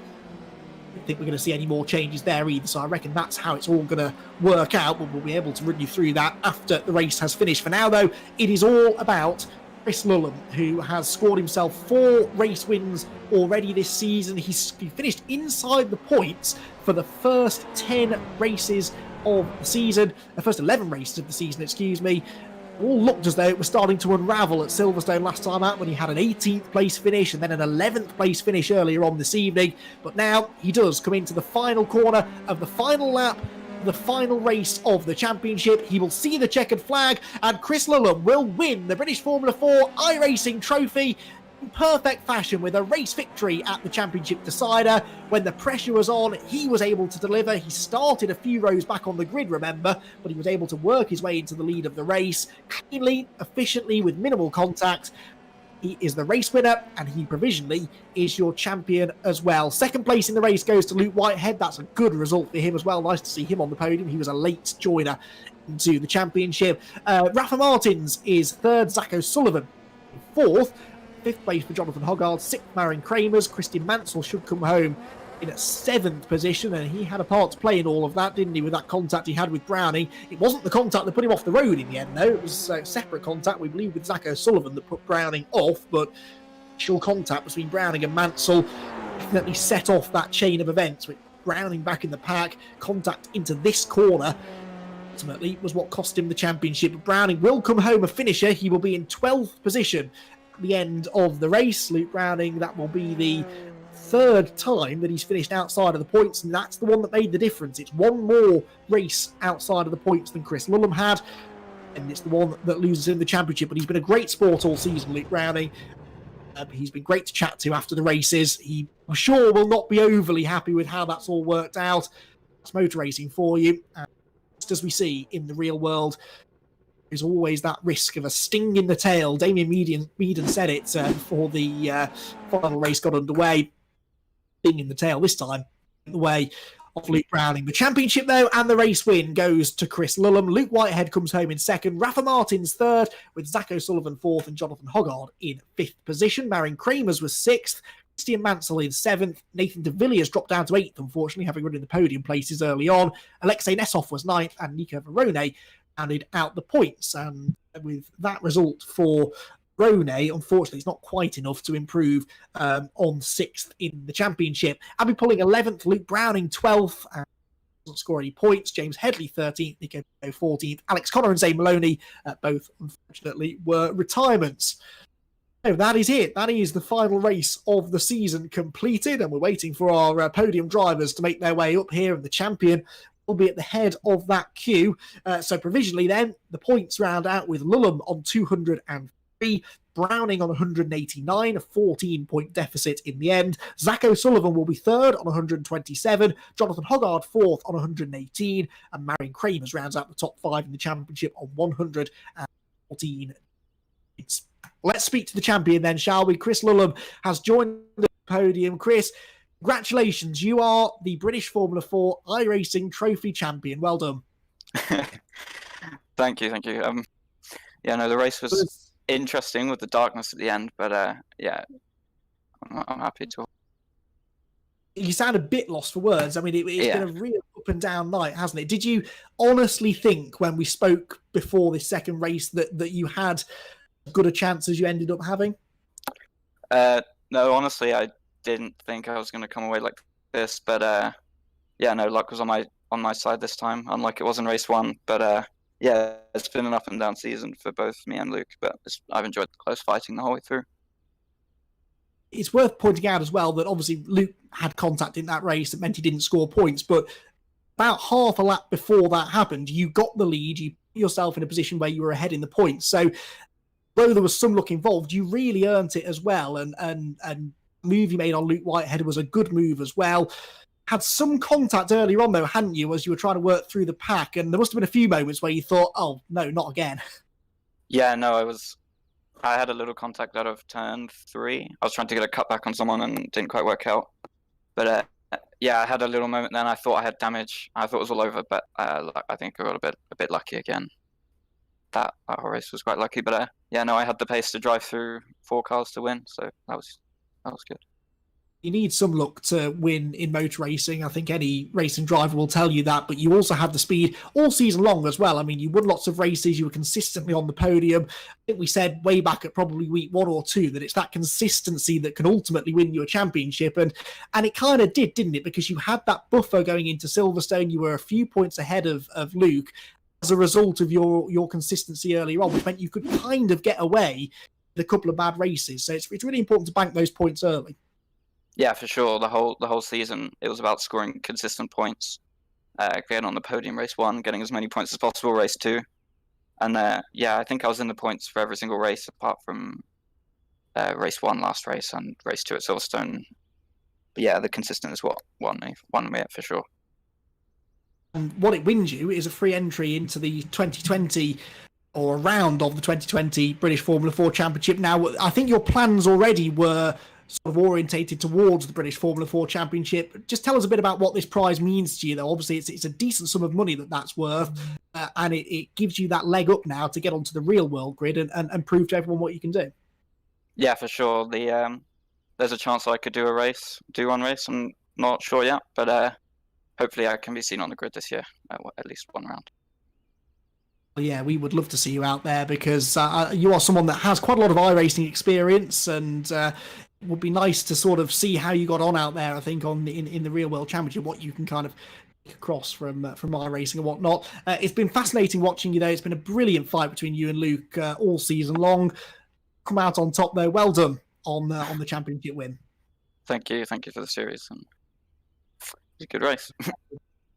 I don't think we're going to see any more changes there either, so I reckon that's how it's all going to work out, but we'll be able to run you through that after the race has finished. For now, though, it is all about Chris Lulham, who has scored himself 4 race wins already this season. He finished inside the points for the first 10 races of the season, the first 11 races of the season, excuse me. All looked as though it was starting to unravel at Silverstone last time out when he had an 18th place finish and then an 11th place finish earlier on this evening. But now he does come into the final corner of the final lap, the final race of the championship. He will see the checkered flag, and Chris Lulham will win the British Formula 4 iRacing Trophy in perfect fashion with a race victory at the championship decider. When the pressure was on, he was able to deliver. He started a few rows back on the grid, remember, but he was able to work his way into the lead of the race cleanly, efficiently, with minimal contact. He is the race winner, and he provisionally is your champion as well. Second place in the race goes to Luke Whitehead. That's a good result for him as well. Nice to see him on the podium. He was a late joiner into the championship. Rafa Martins is third, Zach O'Sullivan fourth. 5th place for Jonathan Hoggard, 6th Marion Kramers. Christian Mansell should come home in a 7th position, and he had a part to play in all of that, didn't he, with that contact he had with Browning. It wasn't the contact that put him off the road in the end, though. It was a separate contact, we believe, with Zach O'Sullivan that put Browning off, but actual contact between Browning and Mansell definitely set off that chain of events, with Browning back in the pack. Contact into this corner ultimately was what cost him the championship. But Browning will come home a finisher. He will be in 12th position at the end of the race. Luke Browning, that will be the 3rd time that he's finished outside of the points, and that's the one that made the difference. It's one more race outside of the points than Chris Lulham had, and it's the one that loses in the championship. But he's been a great sport all season, Luke Browning. He's been great to chat to after the races. He, I'm sure, will not be overly happy with how that's all worked out. It's motor racing for you. Just as we see in the real world, there's always that risk of a sting in the tail. Damien Meaden said it before the final race got underway. Sting in the tail this time, in the way of Luke Browning. The championship, though, and the race win goes to Chris Lulham. Luke Whitehead comes home in 2nd. Rafa Martins 3rd, with Zach O'Sullivan 4th and Jonathan Hoggard in 5th position. Marion Kramers was 6th. Christian Mansell in 7th. Nathan de Villiers dropped down to 8th, unfortunately, having run in the podium places early on. Alexei Nesov was 9th, and Nico Verone rounded out the points. And with that result for Verone, unfortunately, it's not quite enough to improve on 6th in the championship. Abby Pulling 11th, Luke Browning 12th, and doesn't score any points. James Headley 13th, Nico 14th. Alex Connor and Zane Maloney, both unfortunately, were retirements. So that is it. That is the final race of the season completed, and we're waiting for our podium drivers to make their way up here, and the champion will be at the head of that queue. So provisionally then, the points round out with Lulham on 203, Browning on 189, a 14-point deficit in the end. Zach O'Sullivan will be third on 127, Jonathan Hoggard fourth on 118, and Marion Kramers rounds out the top five in the championship on 114 points. Let's speak to the champion then, shall we? Chris Lulham has joined the podium. Chris, congratulations. You are the British Formula 4 iRacing Trophy champion. Well done. Thank you. Yeah, no, the race was interesting with the darkness at the end, but yeah, I'm happy to. You sound a bit lost for words. I mean, it's been a real up and down night, hasn't it? Did you honestly think when we spoke before this second race that you had as good a chance as you ended up having? No, honestly, I didn't think I was going to come away like this, but yeah, no, luck was on my side this time, unlike it was in race one. But yeah, it's been an up and down season for both me and Luke, but I've enjoyed the close fighting the whole way through. It's worth pointing out as well that obviously Luke had contact in that race that meant he didn't score points, but about half a lap before that happened, you got the lead, you put yourself in a position where you were ahead in the points. So though there was some luck involved, you really earned it as well. And the move you made on Luke Whitehead was a good move as well. Had some contact earlier on though, hadn't you, as you were trying to work through the pack? And there must have been a few moments where you thought, oh no, not again. Yeah, no, I had a little contact out of turn 3. I was trying to get a cutback on someone and it didn't quite work out. But yeah, I had a little moment then. I thought I had damage. I thought it was all over, but I think I got a bit lucky again. That race was quite lucky, but yeah, no, I had the pace to drive through 4 cars to win, so that was good. You need some luck to win in motor racing. I think any racing driver will tell you that, but you also have the speed all season long as well. I mean, you won lots of races. You were consistently on the podium. I think we said way back at probably week 1 or 2 that it's that consistency that can ultimately win you a championship. And it kind of did, didn't it? Because you had that buffer going into Silverstone. You were a few points ahead of Luke as a result of your consistency earlier on, which meant you could kind of get away with a couple of bad races. So it's really important to bank those points early. Yeah, for sure. The whole season, it was about scoring consistent points, getting on the podium race 1, getting as many points as possible race 2, and yeah, I think I was in the points for every single race apart from race 1 last race and race 2 at Silverstone. But yeah, the consistent is what won me for sure. And what it wins you is a free entry into the 2020 or a round of the 2020 British Formula 4 Championship. Now, I think your plans already were sort of orientated towards the British Formula 4 Championship. Just tell us a bit about what this prize means to you, though. Obviously, it's a decent sum of money that's worth, and it gives you that leg up now to get onto the real world grid and prove to everyone what you can do. Yeah, for sure. There's a chance I could do one race. I'm not sure yet, but hopefully I can be seen on the grid this year, at least one round. Yeah, we would love to see you out there because you are someone that has quite a lot of iRacing experience, and it would be nice to sort of see how you got on out there, I think, in the real world championship, what you can kind of take across from iRacing and whatnot. It's been fascinating watching you, though. It's been a brilliant fight between you and Luke all season long. Come out on top, though. Well done on the championship win. Thank you for the series. And it's a good race.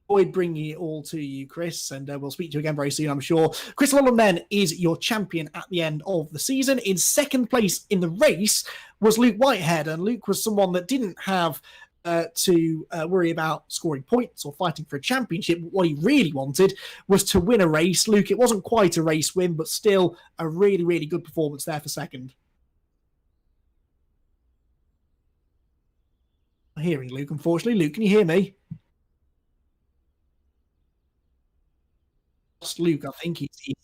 Enjoyed bringing it all to you, Chris, and we'll speak to you again very soon, I'm sure. Chris Lulham then is your champion at the end of the season. In second place in the race was Luke Whitehead, and Luke was someone that didn't have to worry about scoring points or fighting for a championship. What he really wanted was to win a race. Luke, it wasn't quite a race win, but still a really, really good performance there for second. I'm hearing Luke, unfortunately. Luke, can you hear me? Luke, I think he's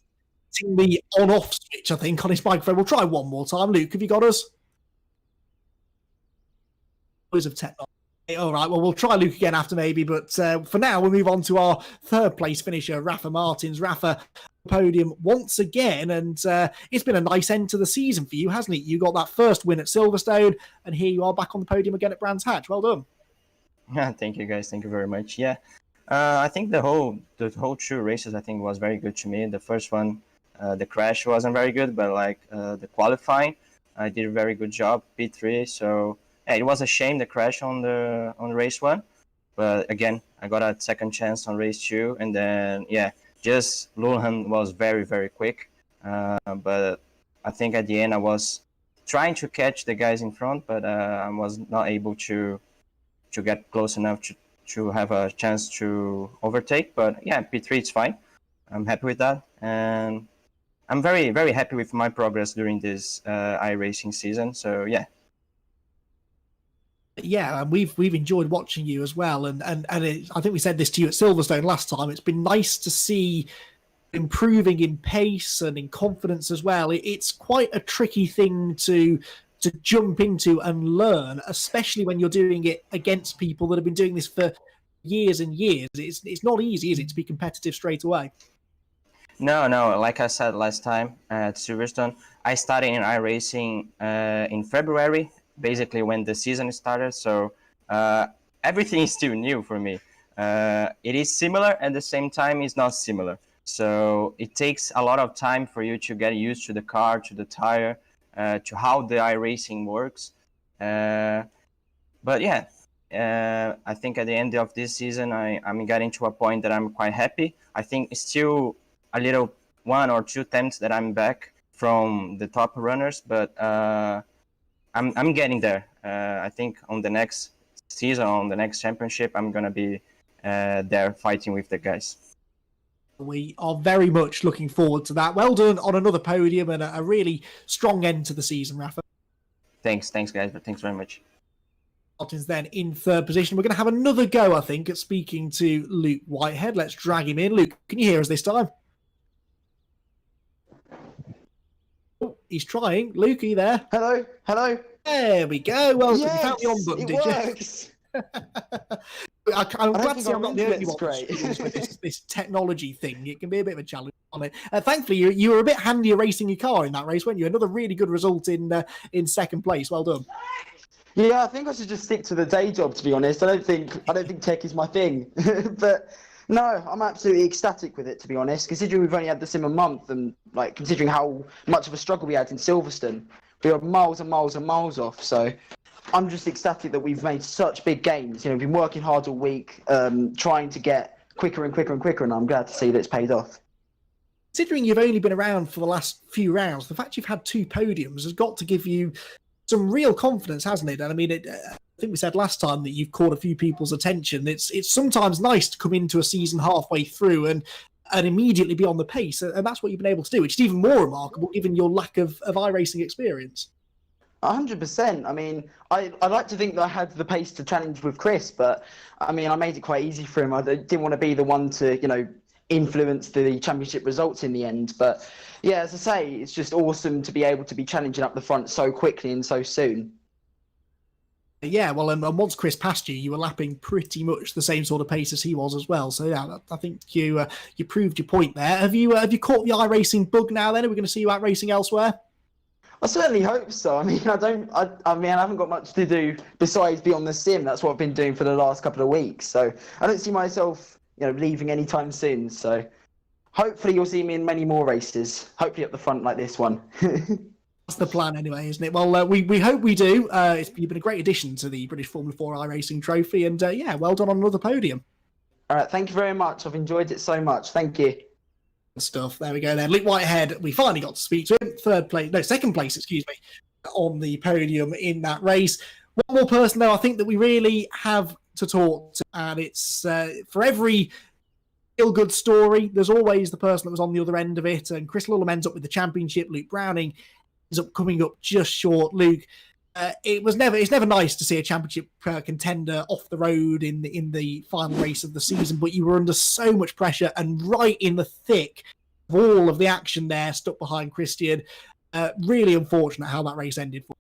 hitting the on-off switch, I think, on his microphone. We'll try one more time. Luke, have you got us? Noise of technology. All right, well, we'll try Luke again after maybe, but for now, we'll move on to our third place finisher, Rafa Martins. Rafa, podium once again, and it's been a nice end to the season for you, hasn't it? You got that first win at Silverstone, and here you are back on the podium again at Brands Hatch. Well done. Yeah, thank you guys. Thank you very much. Yeah, I think the whole two races I think was very good to me. The first one, the crash wasn't very good, but like the qualifying, I did a very good job, P3. So yeah, it was a shame the crash on race one, but again I got a second chance on race two, and then yeah, just Lulhan was very quick, but I think at the end I was trying to catch the guys in front, but I was not able to get close enough to have a chance to overtake. But yeah, P3 is fine. I'm happy with that, and I'm very happy with my progress during this iRacing season. So yeah. Yeah, and we've enjoyed watching you as well, and I think we said this to you at Silverstone last time. It's been nice to see improving in pace and in confidence as well. It's quite a tricky thing to jump into and learn, especially when you're doing it against people that have been doing this for years and years. It's not easy, is it, to be competitive straight away? No. Like I said last time at Silverstone, I started in iRacing in February, basically when the season started. So everything is still new for me. It is similar at the same time. It's not similar. So it takes a lot of time for you to get used to the car, to the tire, to how the iRacing works. But yeah, I think at the end of this season, I'm getting to a point that I'm quite happy. I think it's still a little 1 or 2 attempts that I'm back from the top runners, but I'm getting there. I think on the next season, on the next championship, I'm gonna be there fighting with the guys. We are very much looking forward to that. Well done on another podium and a really strong end to the season, Rafa. Thanks guys, but thanks very much. Martin's then in third position. We're going to have another go, I think, at speaking to Luke Whitehead. Let's drag him in. Luke, can you hear us this time? Oh, he's trying. Luke, are you there? Hello. There we go. Well, Yes, you found the on button, it did works. I'm glad to see I'm not the only one great. with this technology thing. It can be a bit of a challenge on it. Thankfully, you were a bit handier racing your car in that race, weren't you? Another really good result in second place. Well done. Yeah, I think I should just stick to the day job. To be honest, I don't think tech is my thing. But no, I'm absolutely ecstatic with it. To be honest, considering we've only had the sim a month, and like considering how much of a struggle we had in Silverstone, we are miles and miles and miles off. So I'm just ecstatic that we've made such big gains. You know, we've been working hard all week, trying to get quicker and quicker and quicker, and I'm glad to see that it's paid off. Considering you've only been around for the last few rounds, the fact you've had 2 podiums has got to give you some real confidence, hasn't it? And I mean, I think we said last time that you've caught a few people's attention. It's sometimes nice to come into a season halfway through and immediately be on the pace, and that's what you've been able to do, which is even more remarkable given your lack of iRacing experience. 100%. I mean, I like to think that I had the pace to challenge with Chris, but I mean, I made it quite easy for him. I didn't want to be the one to, influence the championship results in the end. But yeah, as I say, it's just awesome to be able to be challenging up the front so quickly and so soon. Yeah, well, and once Chris passed you, you were lapping pretty much the same sort of pace as he was as well. So yeah, I think you proved your point there. Have you caught the iRacing bug now? Then are we going to see you out racing elsewhere? I certainly hope so. I mean, I haven't got much to do besides be on the sim. That's what I've been doing for the last couple of weeks. So I don't see myself, leaving anytime soon. So hopefully you'll see me in many more races. Hopefully up the front like this one. That's the plan anyway, isn't it? Well, we hope we do. You've been a great addition to the British Formula 4 iRacing trophy, and yeah, well done on another podium. All right, thank you very much. I've enjoyed it so much. Thank you. Stuff. There we go then. Luke Whitehead, we finally got to speak to him. Second place, excuse me, on the podium in that race. One more person, though, I think that we really have to talk to, and it's for every feel-good story, there's always the person that was on the other end of it, and Chris Lullum ends up with the championship. Luke Browning ends up coming up just short. Luke, it's never nice to see a championship contender off the road in the final race of the season, but you were under so much pressure and right in the thick of all of the action there, stuck behind Christian. Really unfortunate how that race ended for.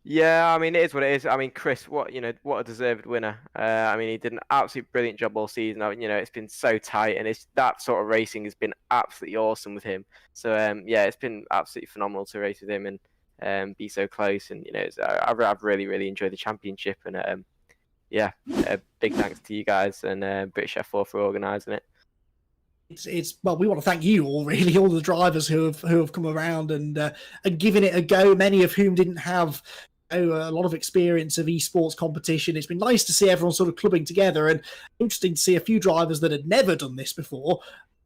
Yeah, I mean, it is what it is. I mean, Chris, what a deserved winner. I mean, he did an absolutely brilliant job all season. I mean, it's been so tight, and that sort of racing has been absolutely awesome with him. So, yeah, it's been absolutely phenomenal to race with him and be so close. And I've really enjoyed the championship, and yeah, big thanks to you guys and British F4 for organising it. It's well, we want to thank you all, really, all the drivers who have come around and given it a go. Many of whom didn't have a lot of experience of esports competition. It's been nice to see everyone sort of clubbing together, and interesting to see a few drivers that had never done this before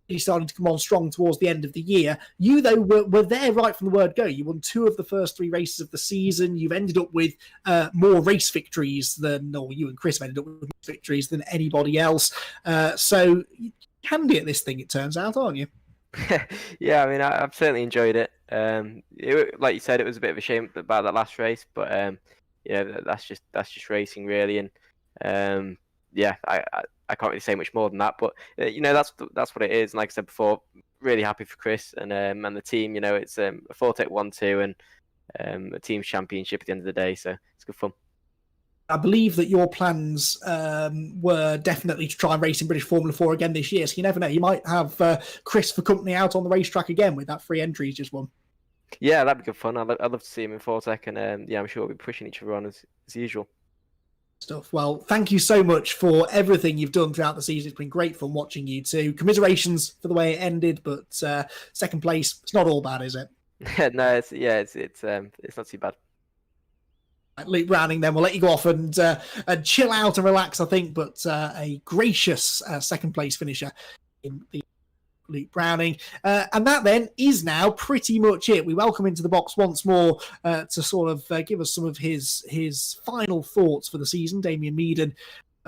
really starting to come on strong towards the end of the year. You, though, were there right from the word go. You won 2 of the first 3 races of the season. You've ended up with more race victories than, or you and Chris have ended up with more victories than anybody else. So handy at this thing, it turns out, aren't you? Yeah, I mean, I've certainly enjoyed it. Like you said, it was a bit of a shame about that last race, but yeah, that's just racing, really. And yeah, I can't really say much more than that. But that's what it is. And like I said before, really happy for Chris and the team. It's a 4-Tech 1-2 and a team's championship at the end of the day, so it's good fun. I believe that your plans were definitely to try and race in British Formula 4 again this year. So you never know. You might have Chris for company out on the racetrack again with that free entry he's just won. Yeah, that'd be good fun. I'd love to see him in 4-Tech, and yeah, I'm sure we'll be pushing each other on as usual. Stuff. Well, thank you so much for everything you've done throughout the season. It's been great fun watching you too. Commiserations for the way it ended, but second place, it's not all bad, is it? No, it's not too bad. Luke Browning, then we'll let you go off and chill out and relax, I think, but a gracious second place finisher in the Luke Browning. And that then is now pretty much it. We welcome into the box once more to sort of give us some of his final thoughts for the season, Damien Meaden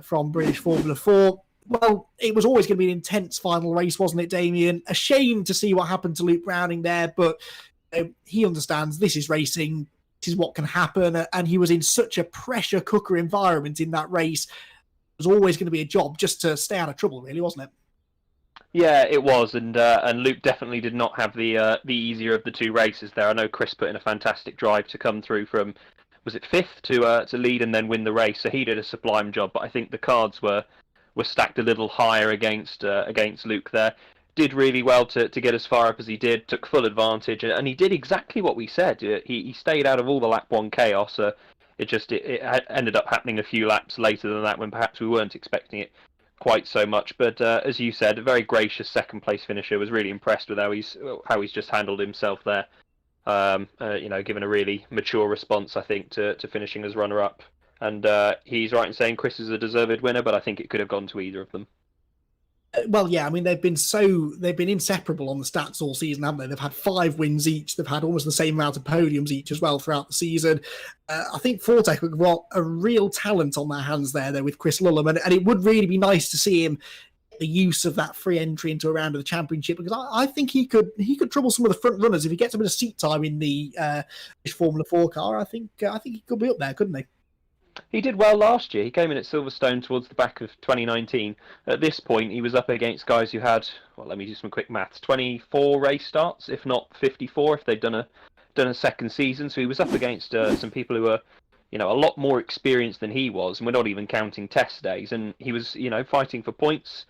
from British Formula 4. Well, it was always going to be an intense final race, wasn't it, Damien? A shame to see what happened to Luke Browning there, but he understands this is racing. Is what can happen, and he was in such a pressure cooker environment in that race. It was always going to be a job just to stay out of trouble, really, wasn't it? Yeah, it was, and Luke definitely did not have the easier of the 2 races there. I know Chris put in a fantastic drive to come through from, was it 5th to lead and then win the race, so he did a sublime job. But I think the cards were stacked a little higher against Luke there. Did really well to get as far up as he did, took full advantage, and he did exactly what we said. He stayed out of all the lap 1 chaos. It ended up happening a few laps later than that when perhaps we weren't expecting it quite so much. But as you said, a very gracious second place finisher. Was really impressed with how he's just handled himself there. Given a really mature response, I think, to finishing as runner up. And he's right in saying Chris is a deserved winner, but I think it could have gone to either of them. Well, yeah, I mean, they've been inseparable on the stats all season, haven't they? They've had 5 wins each. They've had almost the same amount of podiums each as well throughout the season. I think 4-Tech have got a real talent on their hands there with Chris Lulham, and it would really be nice to see him the use of that free entry into a round of the championship, because I think he could trouble some of the front runners if he gets a bit of seat time in the Formula 4 car. I think he could be up there, couldn't he? He did well last year. He came in at Silverstone towards the back of 2019. At this point, he was up against guys who had, well, let me do some quick maths, 24 race starts, if not 54, if they'd done a second season. So he was up against some people who were, a lot more experienced than he was, and we're not even counting test days. And he was, fighting for points.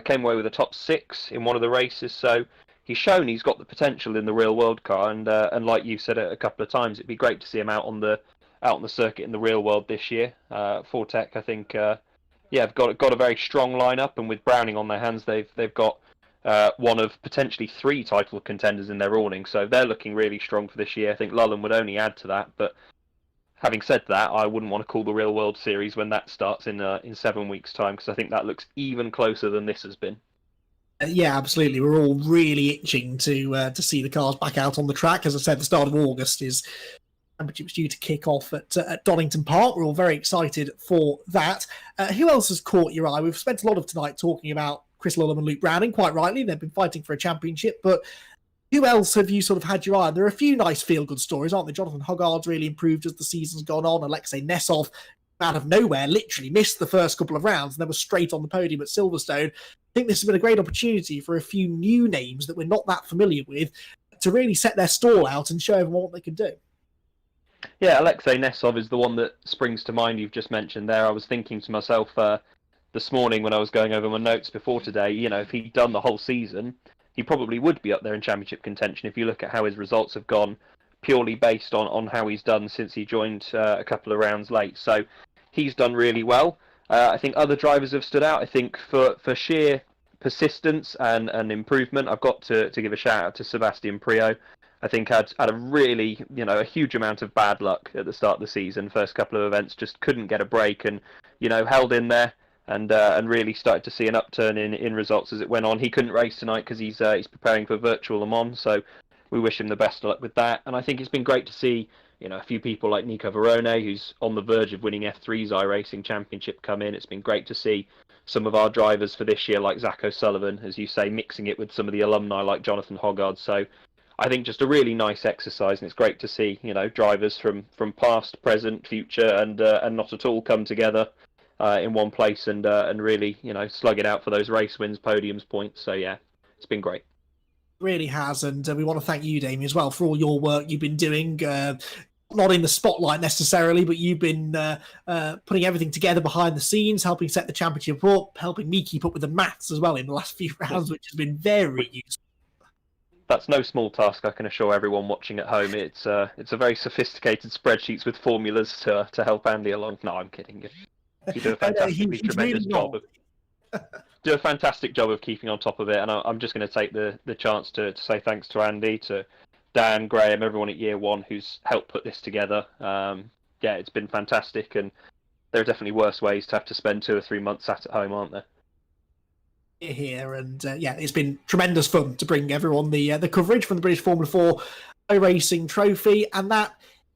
Came away with a top 6 in one of the races. So he's shown he's got the potential in the real world car. And like you said a couple of times, it'd be great to see him out on the circuit in the real world this year. 4-Tech, I think, have got a very strong lineup, and with Browning on their hands, they've got one of potentially 3 title contenders in their awning, so they're looking really strong for this year. I think Lulham would only add to that, but having said that, I wouldn't want to call the real world series when that starts in 7 weeks' time, because I think that looks even closer than this has been. Yeah, absolutely. We're all really itching to see the cars back out on the track. As I said, the start of August is championship's due to kick off at Donington Park. We're all very excited for that. Who else has caught your eye? We've spent a lot of tonight talking about Chris Lulham and Luke Browning, quite rightly. They've been fighting for a championship, but who else have you sort of had your eye on? There are a few nice feel-good stories, aren't there? Jonathan Hoggard's really improved as the season's gone on. Alexei Nesov, out of nowhere, literally missed the first couple of rounds and then was straight on the podium at Silverstone. I think this has been a great opportunity for a few new names that we're not that familiar with to really set their stall out and show everyone what they can do. Yeah, Alexei Nesov is the one that springs to mind you've just mentioned there. I was thinking to myself this morning when I was going over my notes before today, if he'd done the whole season, he probably would be up there in championship contention if you look at how his results have gone, purely based on how he's done since he joined a couple of rounds late. So he's done really well. I think other drivers have stood out. I think for sheer persistence and improvement, I've got to give a shout out to Sebastian Priaulx. I think had a really, a huge amount of bad luck at the start of the season. First couple of events just couldn't get a break, and held in there and really started to see an upturn in results as it went on. He couldn't race tonight because he's preparing for Virtual Le Mans, so we wish him the best of luck with that. And I think it's been great to see a few people like Nico Verone, who's on the verge of winning F3's iRacing Championship, come in. It's been great to see some of our drivers for this year, like Zach O'Sullivan, as you say, mixing it with some of the alumni like Jonathan Hoggard. So I think just a really nice exercise, and it's great to see drivers from past, present, future, and not at all come together in one place and really slug it out for those race wins, podiums, points. So yeah, it's been great. Really has, and we want to thank you, Damien, as well, for all your work you've been doing. Not in the spotlight necessarily, but you've been putting everything together behind the scenes, helping set the championship up, helping me keep up with the maths as well in the last few rounds, which has been very useful. That's no small task, I can assure everyone watching at home. It's a very sophisticated spreadsheets with formulas to help Andy along. No, I'm kidding. You do a fantastically tremendous job. Do a fantastic job of keeping on top of it, and I'm just going to take the chance to say thanks to Andy, to Dan, Graham, everyone at Year One who's helped put this together. Yeah, it's been fantastic, and there are definitely worse ways to have to spend 2 or 3 months sat at home, aren't there? Here, and yeah, it's been tremendous fun to bring everyone the coverage from the British Formula 4 iRacing Trophy, and that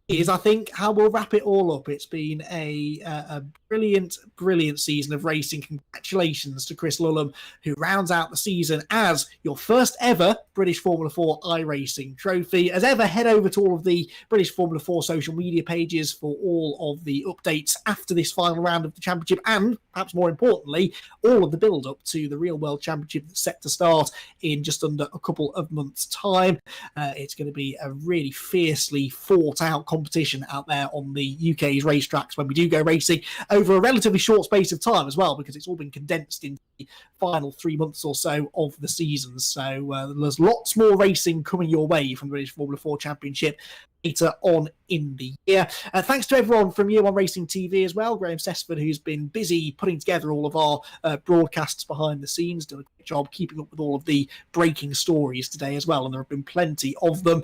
is, I think, how we'll wrap it all up. It's been a brilliant season of racing. Congratulations to Chris Lulham, who rounds out the season as your first ever British Formula 4 iRacing Trophy. As ever, head over to all of the British Formula 4 social media pages for all of the updates after this final round of the championship, and perhaps more importantly, all of the build-up to the Real World Championship that's set to start in just under a couple of months' time. It's going to be a really fiercely fought-out competition out there on the UK's racetracks when we do go racing over a relatively short space of time as well, because it's all been condensed into the final 3 months or so of the season. So there's lots more racing coming your way from the British Formula 4 Championship later on in the year. Thanks to everyone from Year One Racing TV as well. Graham Sessford, who's been busy putting together all of our broadcasts behind the scenes, done a great job keeping up with all of the breaking stories today as well, and there have been plenty of them.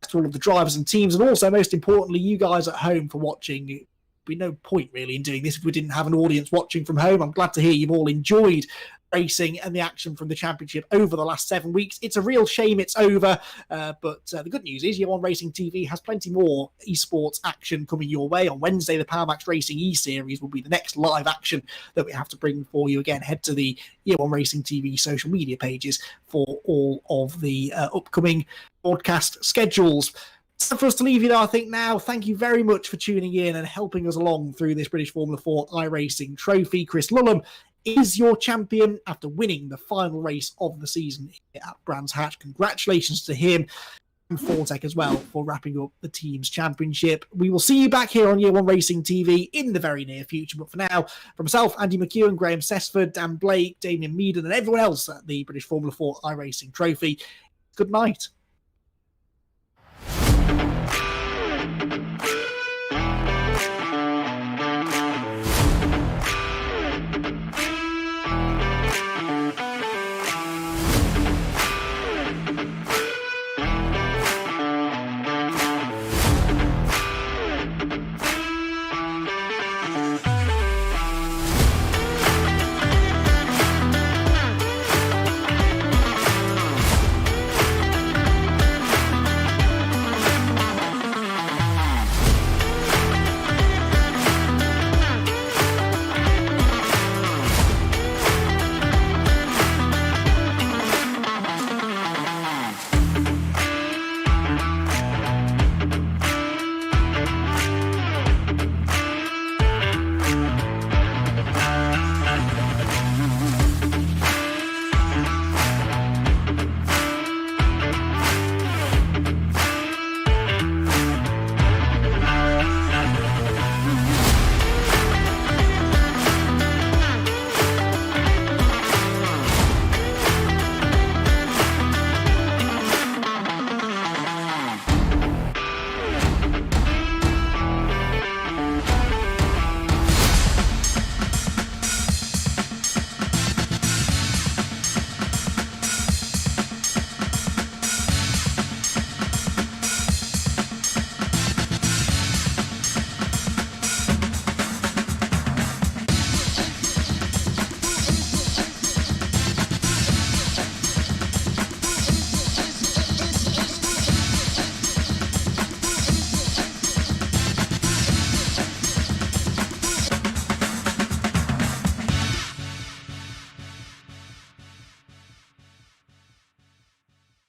To all of the drivers and teams, and also most importantly you guys at home for watching. There'd be no point really in doing this if we didn't have an audience watching from home. I'm glad to hear you've all enjoyed racing and the action from the championship over the last 7 weeks. It's a real shame it's over, but the good news is Year One Racing TV has plenty more esports action coming your way. On Wednesday, the PowerMax Racing E-Series will be the next live action that we have to bring for you. Again, head to the Year One Racing TV social media pages for all of the upcoming broadcast schedules. Time for us to leave you there, I think, now. Thank you very much for tuning in and helping us along through this British Formula 4 iRacing Trophy. Chris Lulham is your champion after winning the final race of the season here at Brands Hatch. Congratulations to him and Fortec as well for wrapping up the team's championship. We will see you back here on Year One Racing TV in the very near future. But for now, from myself, Andy McEwen, Graham Sessford, Dan Blake, Damien Meaden, and everyone else at the British Formula 4 iRacing Trophy, good night.